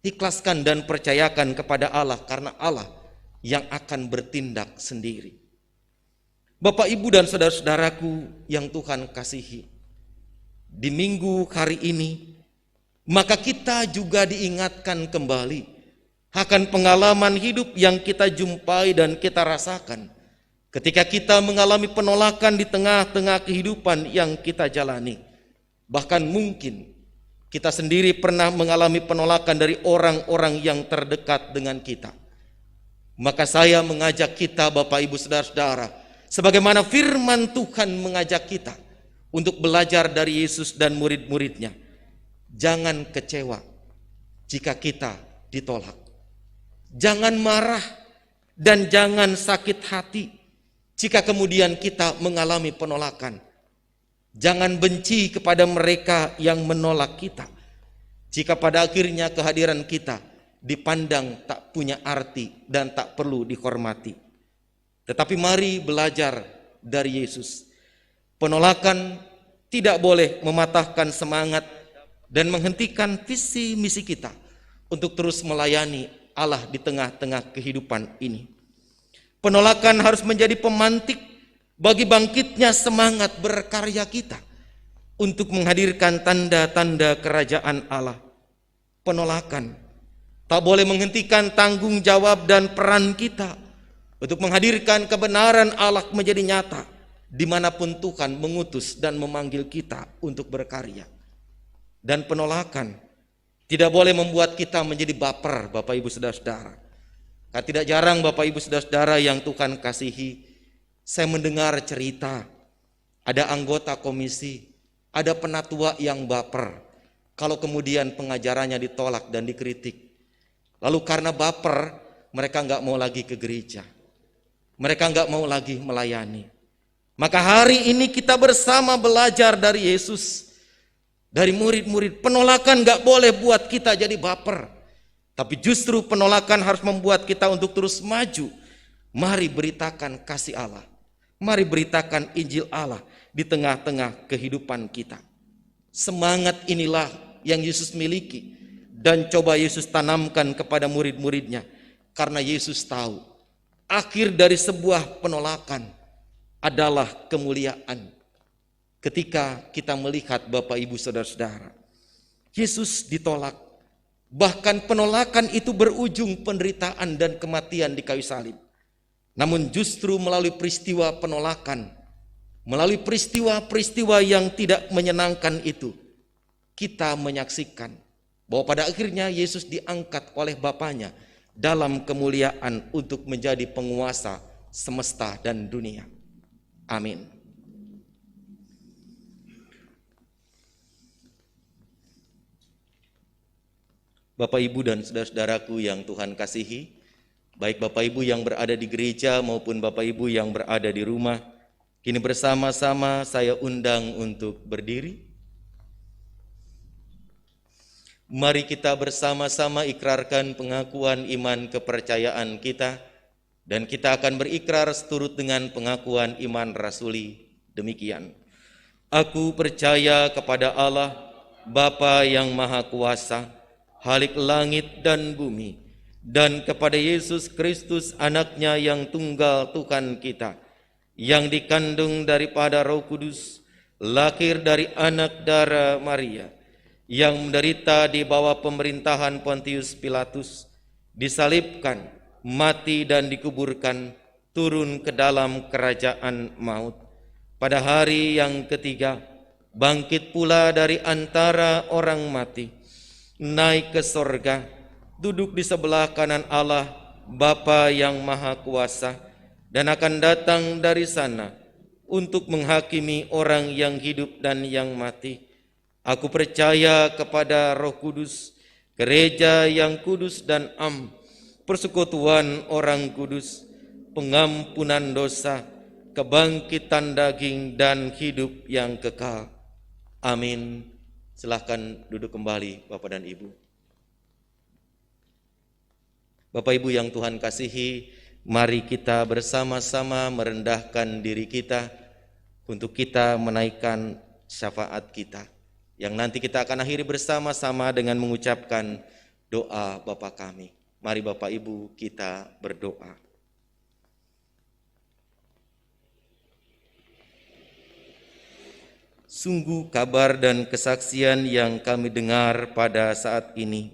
Ikhlaskan dan percayakan kepada Allah karena Allah yang akan bertindak sendiri. Bapak, Ibu, dan saudara-saudaraku yang Tuhan kasihi, di minggu hari ini, maka kita juga diingatkan kembali akan pengalaman hidup yang kita jumpai dan kita rasakan ketika kita mengalami penolakan di tengah-tengah kehidupan yang kita jalani. Bahkan mungkin kita sendiri pernah mengalami penolakan dari orang-orang yang terdekat dengan kita. Maka saya mengajak kita, Bapak, Ibu, saudara-saudara, sebagaimana firman Tuhan mengajak kita untuk belajar dari Yesus dan murid-muridnya. Jangan kecewa jika kita ditolak. Jangan marah dan jangan sakit hati jika kemudian kita mengalami penolakan. Jangan benci kepada mereka yang menolak kita jika pada akhirnya kehadiran kita dipandang tak punya arti dan tak perlu dihormati. Tetapi mari belajar dari Yesus. Penolakan tidak boleh mematahkan semangat dan menghentikan visi misi kita untuk terus melayani Allah di tengah-tengah kehidupan ini. Penolakan harus menjadi pemantik bagi bangkitnya semangat berkarya kita untuk menghadirkan tanda-tanda kerajaan Allah. Penolakan tak boleh menghentikan tanggung jawab dan peran kita untuk menghadirkan kebenaran Allah menjadi nyata dimanapun Tuhan mengutus dan memanggil kita untuk berkarya. Dan penolakan tidak boleh membuat kita menjadi baper, Bapak Ibu saudara-saudara. Karena tidak jarang Bapak Ibu saudara-saudara yang Tuhan kasihi, saya mendengar cerita ada anggota komisi, ada penatua yang baper kalau kemudian pengajarannya ditolak dan dikritik. Lalu karena baper, mereka nggak mau lagi ke gereja. Mereka nggak mau lagi melayani. Maka hari ini kita bersama belajar dari Yesus, dari murid-murid. Penolakan nggak boleh buat kita jadi baper, tapi justru penolakan harus membuat kita untuk terus maju. Mari beritakan kasih Allah. Mari beritakan Injil Allah di tengah-tengah kehidupan kita. Semangat inilah yang Yesus miliki dan coba Yesus tanamkan kepada murid-muridnya. Karena Yesus tahu akhir dari sebuah penolakan adalah kemuliaan. Ketika kita melihat Bapak Ibu Saudara-saudara, Yesus ditolak. Bahkan penolakan itu berujung penderitaan dan kematian di kayu salib. Namun justru melalui peristiwa penolakan, melalui peristiwa-peristiwa yang tidak menyenangkan itu, kita menyaksikan bahwa pada akhirnya Yesus diangkat oleh Bapanya dalam kemuliaan untuk menjadi penguasa semesta dan dunia. Amin. Bapak Ibu dan saudara-saudaraku yang Tuhan kasihi, baik Bapak Ibu yang berada di gereja maupun Bapak Ibu yang berada di rumah, kini bersama-sama saya undang untuk berdiri. Mari kita bersama-sama ikrarkan pengakuan iman kepercayaan kita, dan kita akan berikrar seturut dengan pengakuan iman rasuli demikian. Aku percaya kepada Allah, Bapa yang Maha Kuasa, Khalik langit dan bumi, dan kepada Yesus Kristus anaknya yang tunggal Tuhan kita, yang dikandung daripada Roh Kudus, lahir dari anak darah Maria, yang menderita di bawah pemerintahan Pontius Pilatus, disalibkan, mati dan dikuburkan, turun ke dalam kerajaan maut. Pada hari yang ketiga, bangkit pula dari antara orang mati, naik ke sorga, duduk di sebelah kanan Allah, Bapa yang Maha Kuasa, dan akan datang dari sana untuk menghakimi orang yang hidup dan yang mati. Aku percaya kepada Roh Kudus, gereja yang kudus dan am, persekutuan orang kudus, pengampunan dosa, kebangkitan daging dan hidup yang kekal. Amin. Silahkan duduk kembali Bapak dan Ibu. Bapak Ibu yang Tuhan kasihi, mari kita bersama-sama merendahkan diri kita untuk kita menaikkan syafaat kita, yang nanti kita akan akhiri bersama-sama dengan mengucapkan doa Bapa kami. Mari Bapak Ibu kita berdoa. Sungguh kabar dan kesaksian yang kami dengar pada saat ini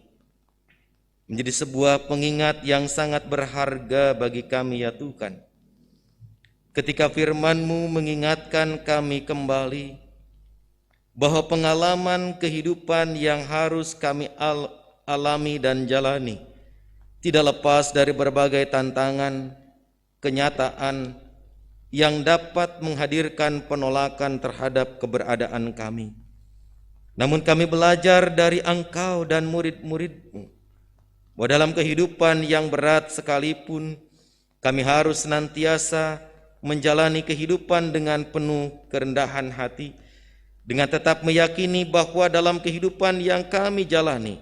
menjadi sebuah pengingat yang sangat berharga bagi kami ya Tuhan. Ketika firman-Mu mengingatkan kami kembali bahwa pengalaman kehidupan yang harus kami alami dan jalani tidak lepas dari berbagai tantangan, kenyataan yang dapat menghadirkan penolakan terhadap keberadaan kami. Namun kami belajar dari Engkau dan murid-murid-Mu bahwa dalam kehidupan yang berat sekalipun kami harus senantiasa menjalani kehidupan dengan penuh kerendahan hati, dengan tetap meyakini bahwa dalam kehidupan yang kami jalani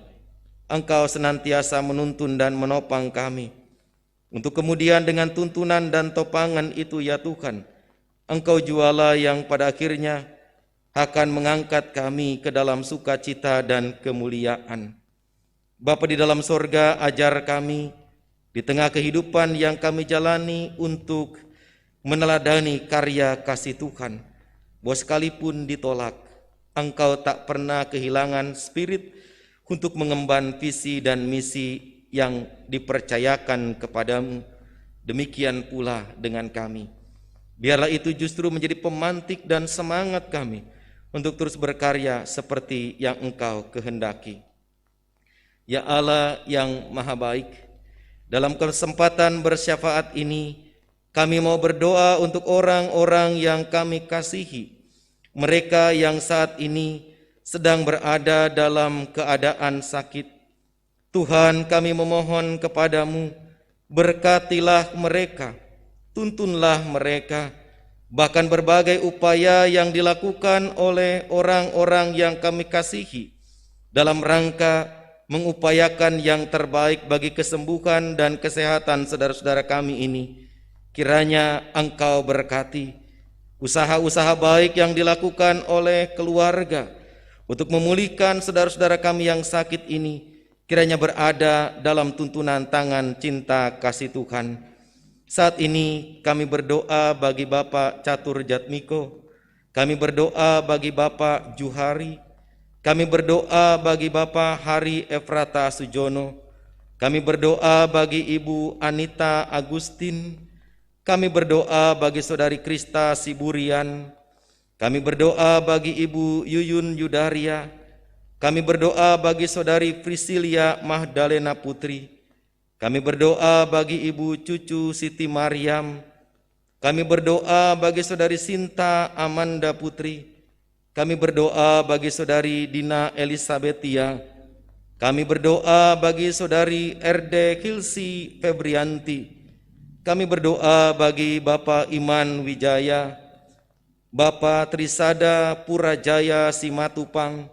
Engkau senantiasa menuntun dan menopang kami. Untuk kemudian dengan tuntunan dan topangan itu ya Tuhan, Engkau jualah yang pada akhirnya akan mengangkat kami ke dalam sukacita dan kemuliaan. Bapa di dalam sorga, ajar kami di tengah kehidupan yang kami jalani untuk meneladani karya kasih Tuhan, bahwa sekalipun ditolak, Engkau tak pernah kehilangan spirit untuk mengemban visi dan misi yang dipercayakan kepadamu. Demikian pula dengan kami. Biarlah itu justru menjadi pemantik dan semangat kami untuk terus berkarya seperti yang Engkau kehendaki. Ya Allah yang Maha Baik, dalam kesempatan bersyafaat ini kami mau berdoa untuk orang-orang yang kami kasihi, mereka yang saat ini sedang berada dalam keadaan sakit, Tuhan, kami memohon kepadamu, berkatilah mereka, tuntunlah mereka, bahkan berbagai upaya yang dilakukan oleh orang-orang yang kami kasihi dalam rangka mengupayakan yang terbaik bagi kesembuhan dan kesehatan saudara-saudara kami ini. Kiranya Engkau berkati usaha-usaha baik yang dilakukan oleh keluarga untuk memulihkan saudara-saudara kami yang sakit ini, kiranya berada dalam tuntunan tangan cinta kasih Tuhan. Saat ini kami berdoa bagi Bapak Catur Jatmiko, kami berdoa bagi Bapak Juhari, kami berdoa bagi Bapak Hari Efrata Sujono, kami berdoa bagi Ibu Anita Agustin, kami berdoa bagi Saudari Krista Siburian, kami berdoa bagi Ibu Yuyun Yudaria, kami berdoa bagi Saudari Priscilia Magdalena Putri, kami berdoa bagi Ibu Cucu Siti Mariam, kami berdoa bagi Saudari Sinta Amanda Putri, kami berdoa bagi Saudari Dina Elisabetia, kami berdoa bagi Saudari Erde Hilsi Febrianti, kami berdoa bagi Bapak Iman Wijaya, Bapak Trisada Purajaya Simatupang,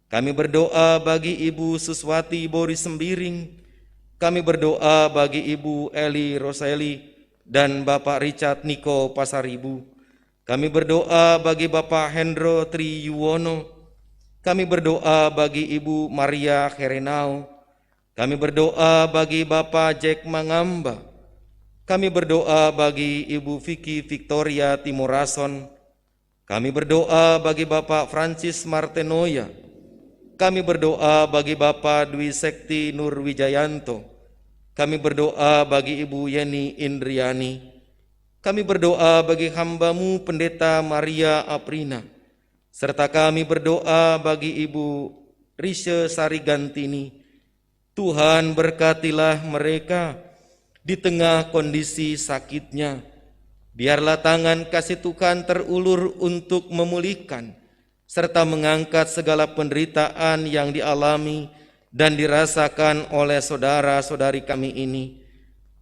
kami berdoa bagi Ibu Suswati Boris Sembiring, kami berdoa bagi Ibu Eli Roseli dan Bapak Richard Niko Pasaribu, kami berdoa bagi Bapak Hendro Tri Yuwono, kami berdoa bagi Ibu Maria Herenau, kami berdoa bagi Bapak Jack Mangamba, kami berdoa bagi Ibu Vicky Victoria Timorason, kami berdoa bagi Bapak Francis Martenoya, kami berdoa bagi Bapak Dwi Sekti Nur Wijayanto, kami berdoa bagi Ibu Yeni Indriani, kami berdoa bagi hamba-Mu Pendeta Maria Aprina, serta kami berdoa bagi Ibu Rishe Sarigantini. Tuhan, berkatilah mereka di tengah kondisi sakitnya. Biarlah tangan kasih Tuhan terulur untuk memulihkan serta mengangkat segala penderitaan yang dialami dan dirasakan oleh saudara-saudari kami ini.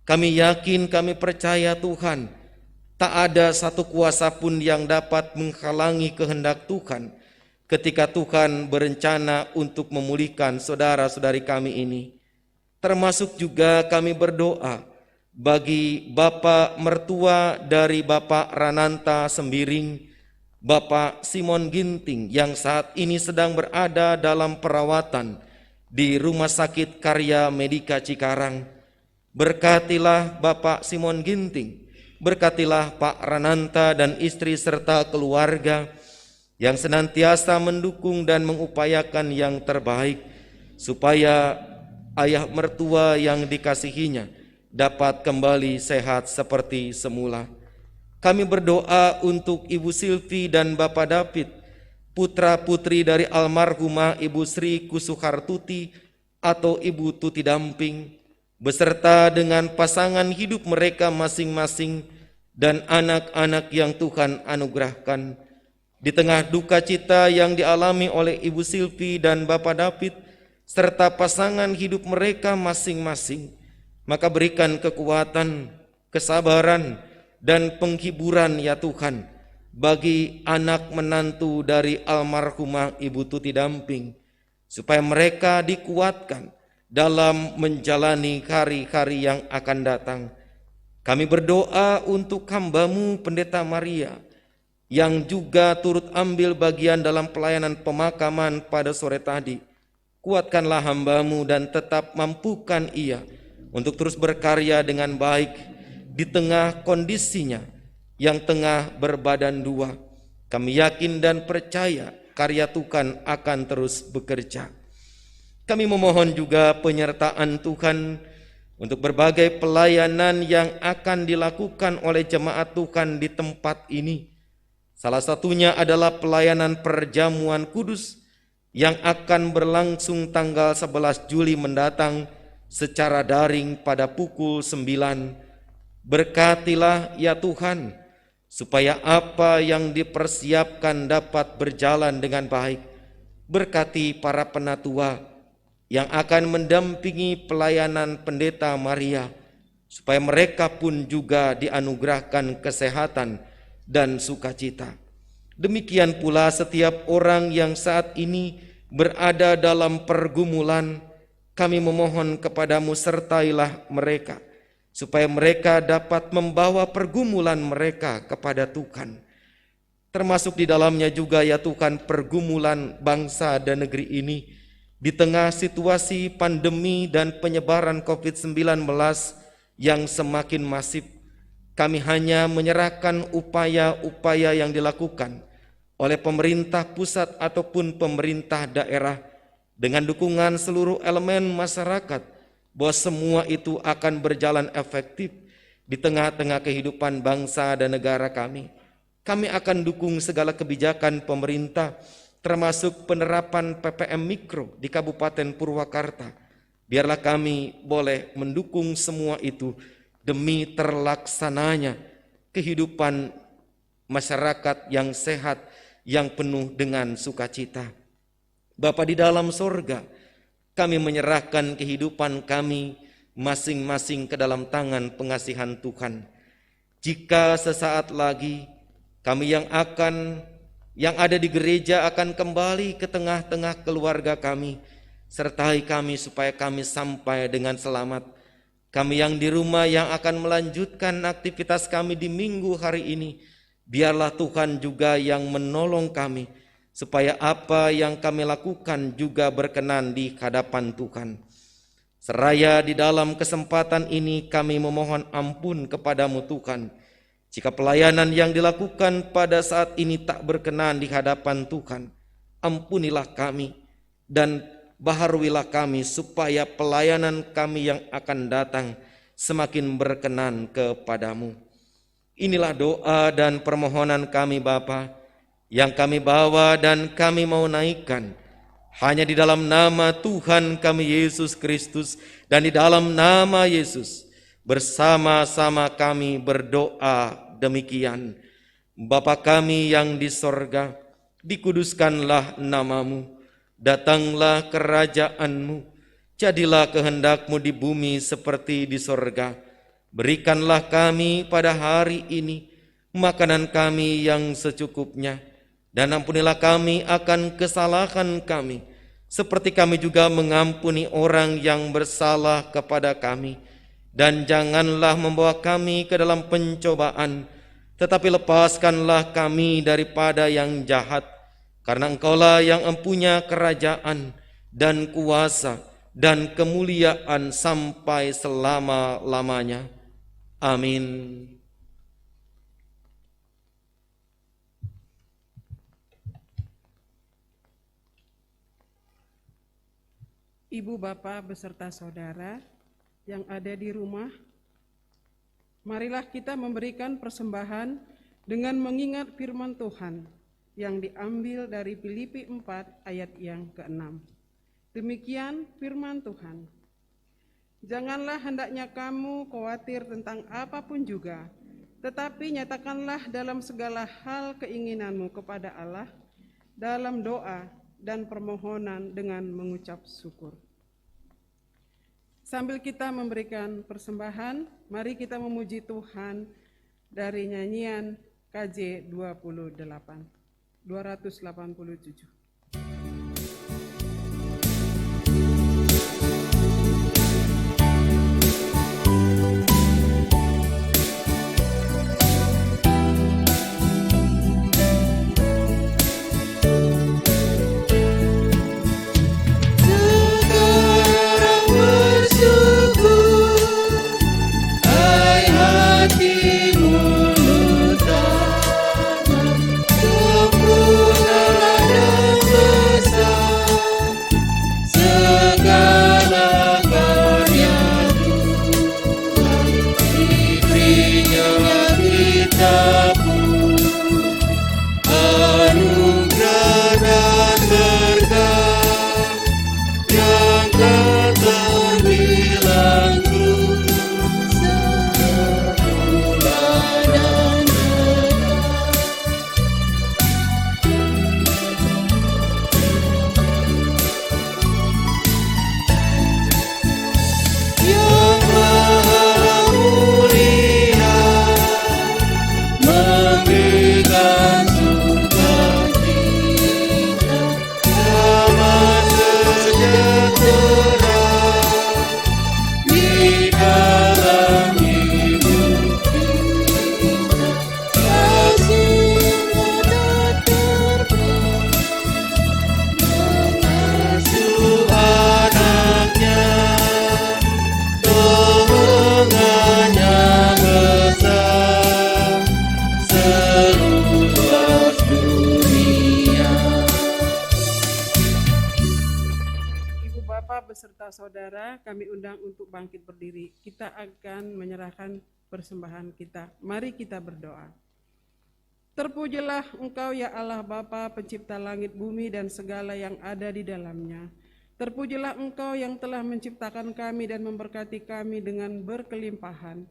Kami yakin, kami percaya Tuhan, tak ada satu kuasa pun yang dapat menghalangi kehendak Tuhan ketika Tuhan berencana untuk memulihkan saudara-saudari kami ini. Termasuk juga kami berdoa bagi Bapak mertua dari Bapak Rananta Sembiring, Bapak Simon Ginting yang saat ini sedang berada dalam perawatan di Rumah Sakit Karya Medika Cikarang. Berkatilah Bapak Simon Ginting, berkatilah Pak Rananta dan istri serta keluarga yang senantiasa mendukung dan mengupayakan yang terbaik supaya ayah mertua yang dikasihinya dapat kembali sehat seperti semula. Kami berdoa untuk Ibu Silvi dan Bapak David, putra-putri dari almarhumah Ibu Sri Kusuhartuti atau Ibu Tuti Damping, beserta dengan pasangan hidup mereka masing-masing dan anak-anak yang Tuhan anugerahkan. Di tengah duka cita yang dialami oleh Ibu Silvi dan Bapak David, serta pasangan hidup mereka masing-masing, maka berikan kekuatan, kesabaran, dan penghiburan ya Tuhan bagi anak menantu dari almarhumah Ibu Tuti Damping, supaya mereka dikuatkan dalam menjalani hari-hari yang akan datang. Kami berdoa untuk hamba-Mu Pendeta Maria yang juga turut ambil bagian dalam pelayanan pemakaman pada sore tadi. Kuatkanlah hamba-Mu dan tetap mampukan ia untuk terus berkarya dengan baik di tengah kondisinya yang tengah berbadan dua. Kami yakin dan percaya karya Tuhan akan terus bekerja. Kami memohon juga penyertaan Tuhan untuk berbagai pelayanan yang akan dilakukan oleh jemaat Tuhan di tempat ini. Salah satunya adalah pelayanan perjamuan kudus yang akan berlangsung tanggal 11 Juli mendatang secara daring pada pukul 9. Berkatilah ya Tuhan, supaya apa yang dipersiapkan dapat berjalan dengan baik. Berkati para penatua, yang akan mendampingi pelayanan Pendeta Maria, supaya mereka pun juga dianugerahkan kesehatan dan sukacita. Demikian pula setiap orang yang saat ini berada dalam pergumulan, kami memohon kepadamu sertailah mereka, supaya mereka dapat membawa pergumulan mereka kepada Tuhan. Termasuk di dalamnya juga ya Tuhan pergumulan bangsa dan negeri ini, di tengah situasi pandemi dan penyebaran COVID-19 yang semakin masif. Kami hanya menyerahkan upaya-upaya yang dilakukan oleh pemerintah pusat ataupun pemerintah daerah dengan dukungan seluruh elemen masyarakat, bahwa semua itu akan berjalan efektif di tengah-tengah kehidupan bangsa dan negara kami. Kami akan dukung segala kebijakan pemerintah, termasuk penerapan PPM Mikro di Kabupaten Purwakarta. Biarlah kami boleh mendukung semua itu demi terlaksananya kehidupan masyarakat yang sehat, yang penuh dengan sukacita. Bapa di dalam sorga, kami menyerahkan kehidupan kami masing-masing ke dalam tangan pengasihan Tuhan. Jika sesaat lagi kami yang ada di gereja akan kembali ke tengah-tengah keluarga kami, sertai kami supaya kami sampai dengan selamat. Kami yang di rumah yang akan melanjutkan aktivitas kami di minggu hari ini, biarlah Tuhan juga yang menolong kami, supaya apa yang kami lakukan juga berkenan di hadapan Tuhan. Seraya di dalam kesempatan ini kami memohon ampun kepadamu Tuhan, jika pelayanan yang dilakukan pada saat ini tak berkenan di hadapan Tuhan. Ampunilah kami dan baharuilah kami, supaya pelayanan kami yang akan datang semakin berkenan kepadamu. Inilah doa dan permohonan kami Bapa, yang kami bawa dan kami mau naikkan hanya di dalam nama Tuhan kami Yesus Kristus, dan di dalam nama Yesus bersama-sama kami berdoa demikian. Bapa kami yang di sorga, dikuduskanlah namamu, datanglah kerajaanmu, jadilah kehendakmu di bumi seperti di sorga. Berikanlah kami pada hari ini makanan kami yang secukupnya, dan ampunilah kami akan kesalahan kami, seperti kami juga mengampuni orang yang bersalah kepada kami. Dan janganlah membawa kami ke dalam pencobaan, tetapi lepaskanlah kami daripada yang jahat. Karena Engkaulah yang empunya kerajaan dan kuasa dan kemuliaan sampai selama-lamanya. Amin. Ibu bapak beserta saudara yang ada di rumah, marilah kita memberikan persembahan dengan mengingat firman Tuhan yang diambil dari Filipi 4 ayat yang ke-6. Demikian firman Tuhan. Janganlah hendaknya kamu khawatir tentang apapun juga, tetapi nyatakanlah dalam segala hal keinginanmu kepada Allah dalam doa dan permohonan dengan mengucap syukur. Sambil kita memberikan persembahan, mari kita memuji Tuhan dari nyanyian KJ 287. Sempurnalah beserta saudara kami undang untuk bangkit berdiri. Kita akan menyerahkan persembahan kita. Mari kita berdoa. Terpujilah Engkau ya Allah Bapa, pencipta langit bumi dan segala yang ada di dalamnya. Terpujilah Engkau yang telah menciptakan kami dan memberkati kami dengan berkelimpahan.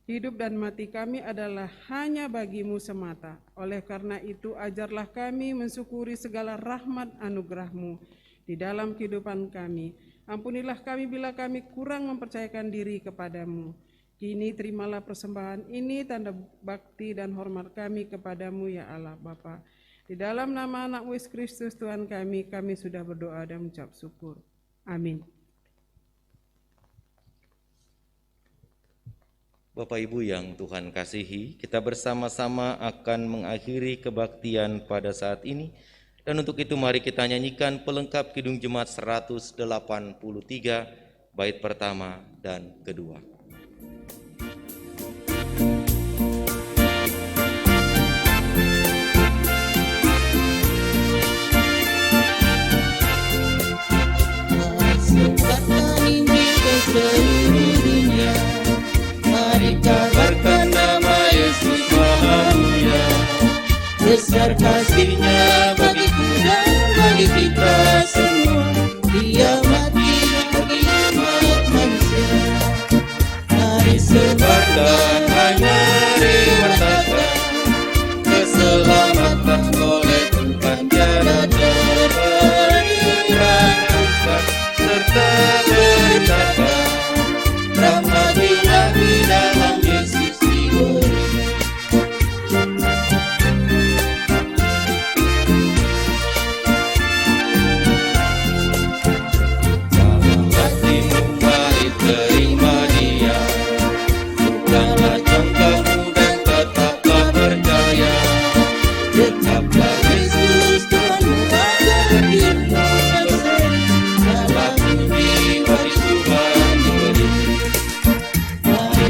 Hidup dan mati kami adalah hanya bagi-Mu semata. Oleh karena itu, ajarlah kami mensyukuri segala rahmat anugerah-Mu di dalam kehidupan kami. Ampunilah kami bila kami kurang mempercayakan diri kepadamu. Kini terimalah persembahan ini, tanda bakti dan hormat kami kepadamu ya Allah Bapa. Di dalam nama anak Yesus Kristus Tuhan kami sudah berdoa dan mengucap syukur. Amin. Bapak Ibu yang Tuhan kasihi, kita bersama-sama akan mengakhiri kebaktian pada saat ini. Dan untuk itu mari kita nyanyikan pelengkap Kidung Jemaat 183, bait pertama dan kedua. Sebarkan Injil ke seluruh dunia. Mari kabarkan nama Yesus Maha Mulia. Besar kasih-Nya bagiku dan bagi kita semua. Dia mati bagi umat manusia. Mari sebarkan, mari wartakan keselamatan oleh Tuhan tiada terbaik. Serta beritakan rahmat ilahi dalam Yesus diberi. Dalam hatimu mari terima Dia, bukanlah cangkangmu dan tetaplah percaya. Tetaplah Yesus Tuhanmu agar hidupmu berseri.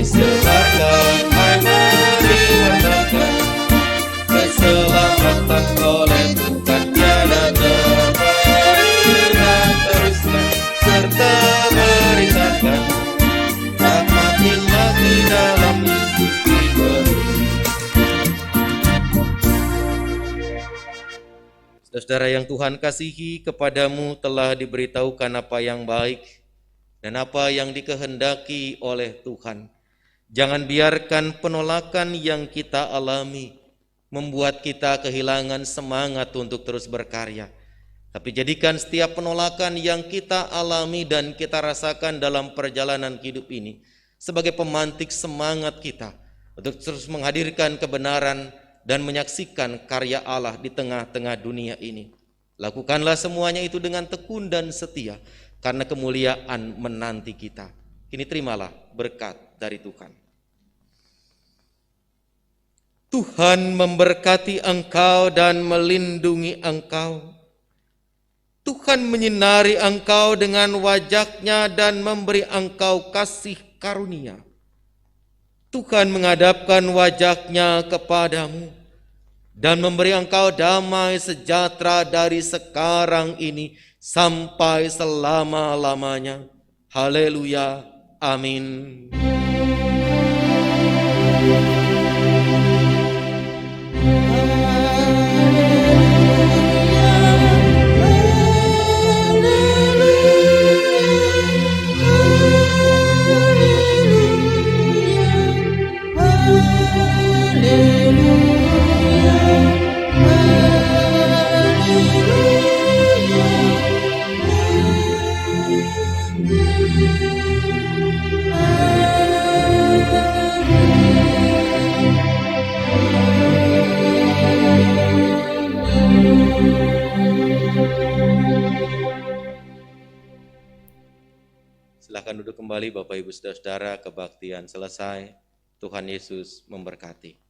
Sebarkan, mari wartakan keselamatan oleh Tuhan tiada terbaik. Dan teruskan serta beritakan rahmat ilahi dalam Yesus diberi. Saudara yang Tuhan kasihi, kepadamu telah diberitahukan apa yang baik dan apa yang dikehendaki oleh Tuhan. Jangan biarkan penolakan yang kita alami membuat kita kehilangan semangat untuk terus berkarya. Tapi jadikan setiap penolakan yang kita alami dan kita rasakan dalam perjalanan hidup ini sebagai pemantik semangat kita untuk terus menghadirkan kebenaran dan menyaksikan karya Allah di tengah-tengah dunia ini. Lakukanlah semuanya itu dengan tekun dan setia, karena kemuliaan menanti kita. Kini terimalah berkat dari Tuhan. Tuhan memberkati engkau dan melindungi engkau. Tuhan menyinari engkau dengan wajah-Nya dan memberi engkau kasih karunia. Tuhan menghadapkan wajah-Nya kepadamu dan memberi engkau damai sejahtera dari sekarang ini sampai selama-lamanya. Haleluya. Amin. Silakan duduk kembali Bapak Ibu Saudara-saudara, kebaktian selesai. Tuhan Yesus memberkati.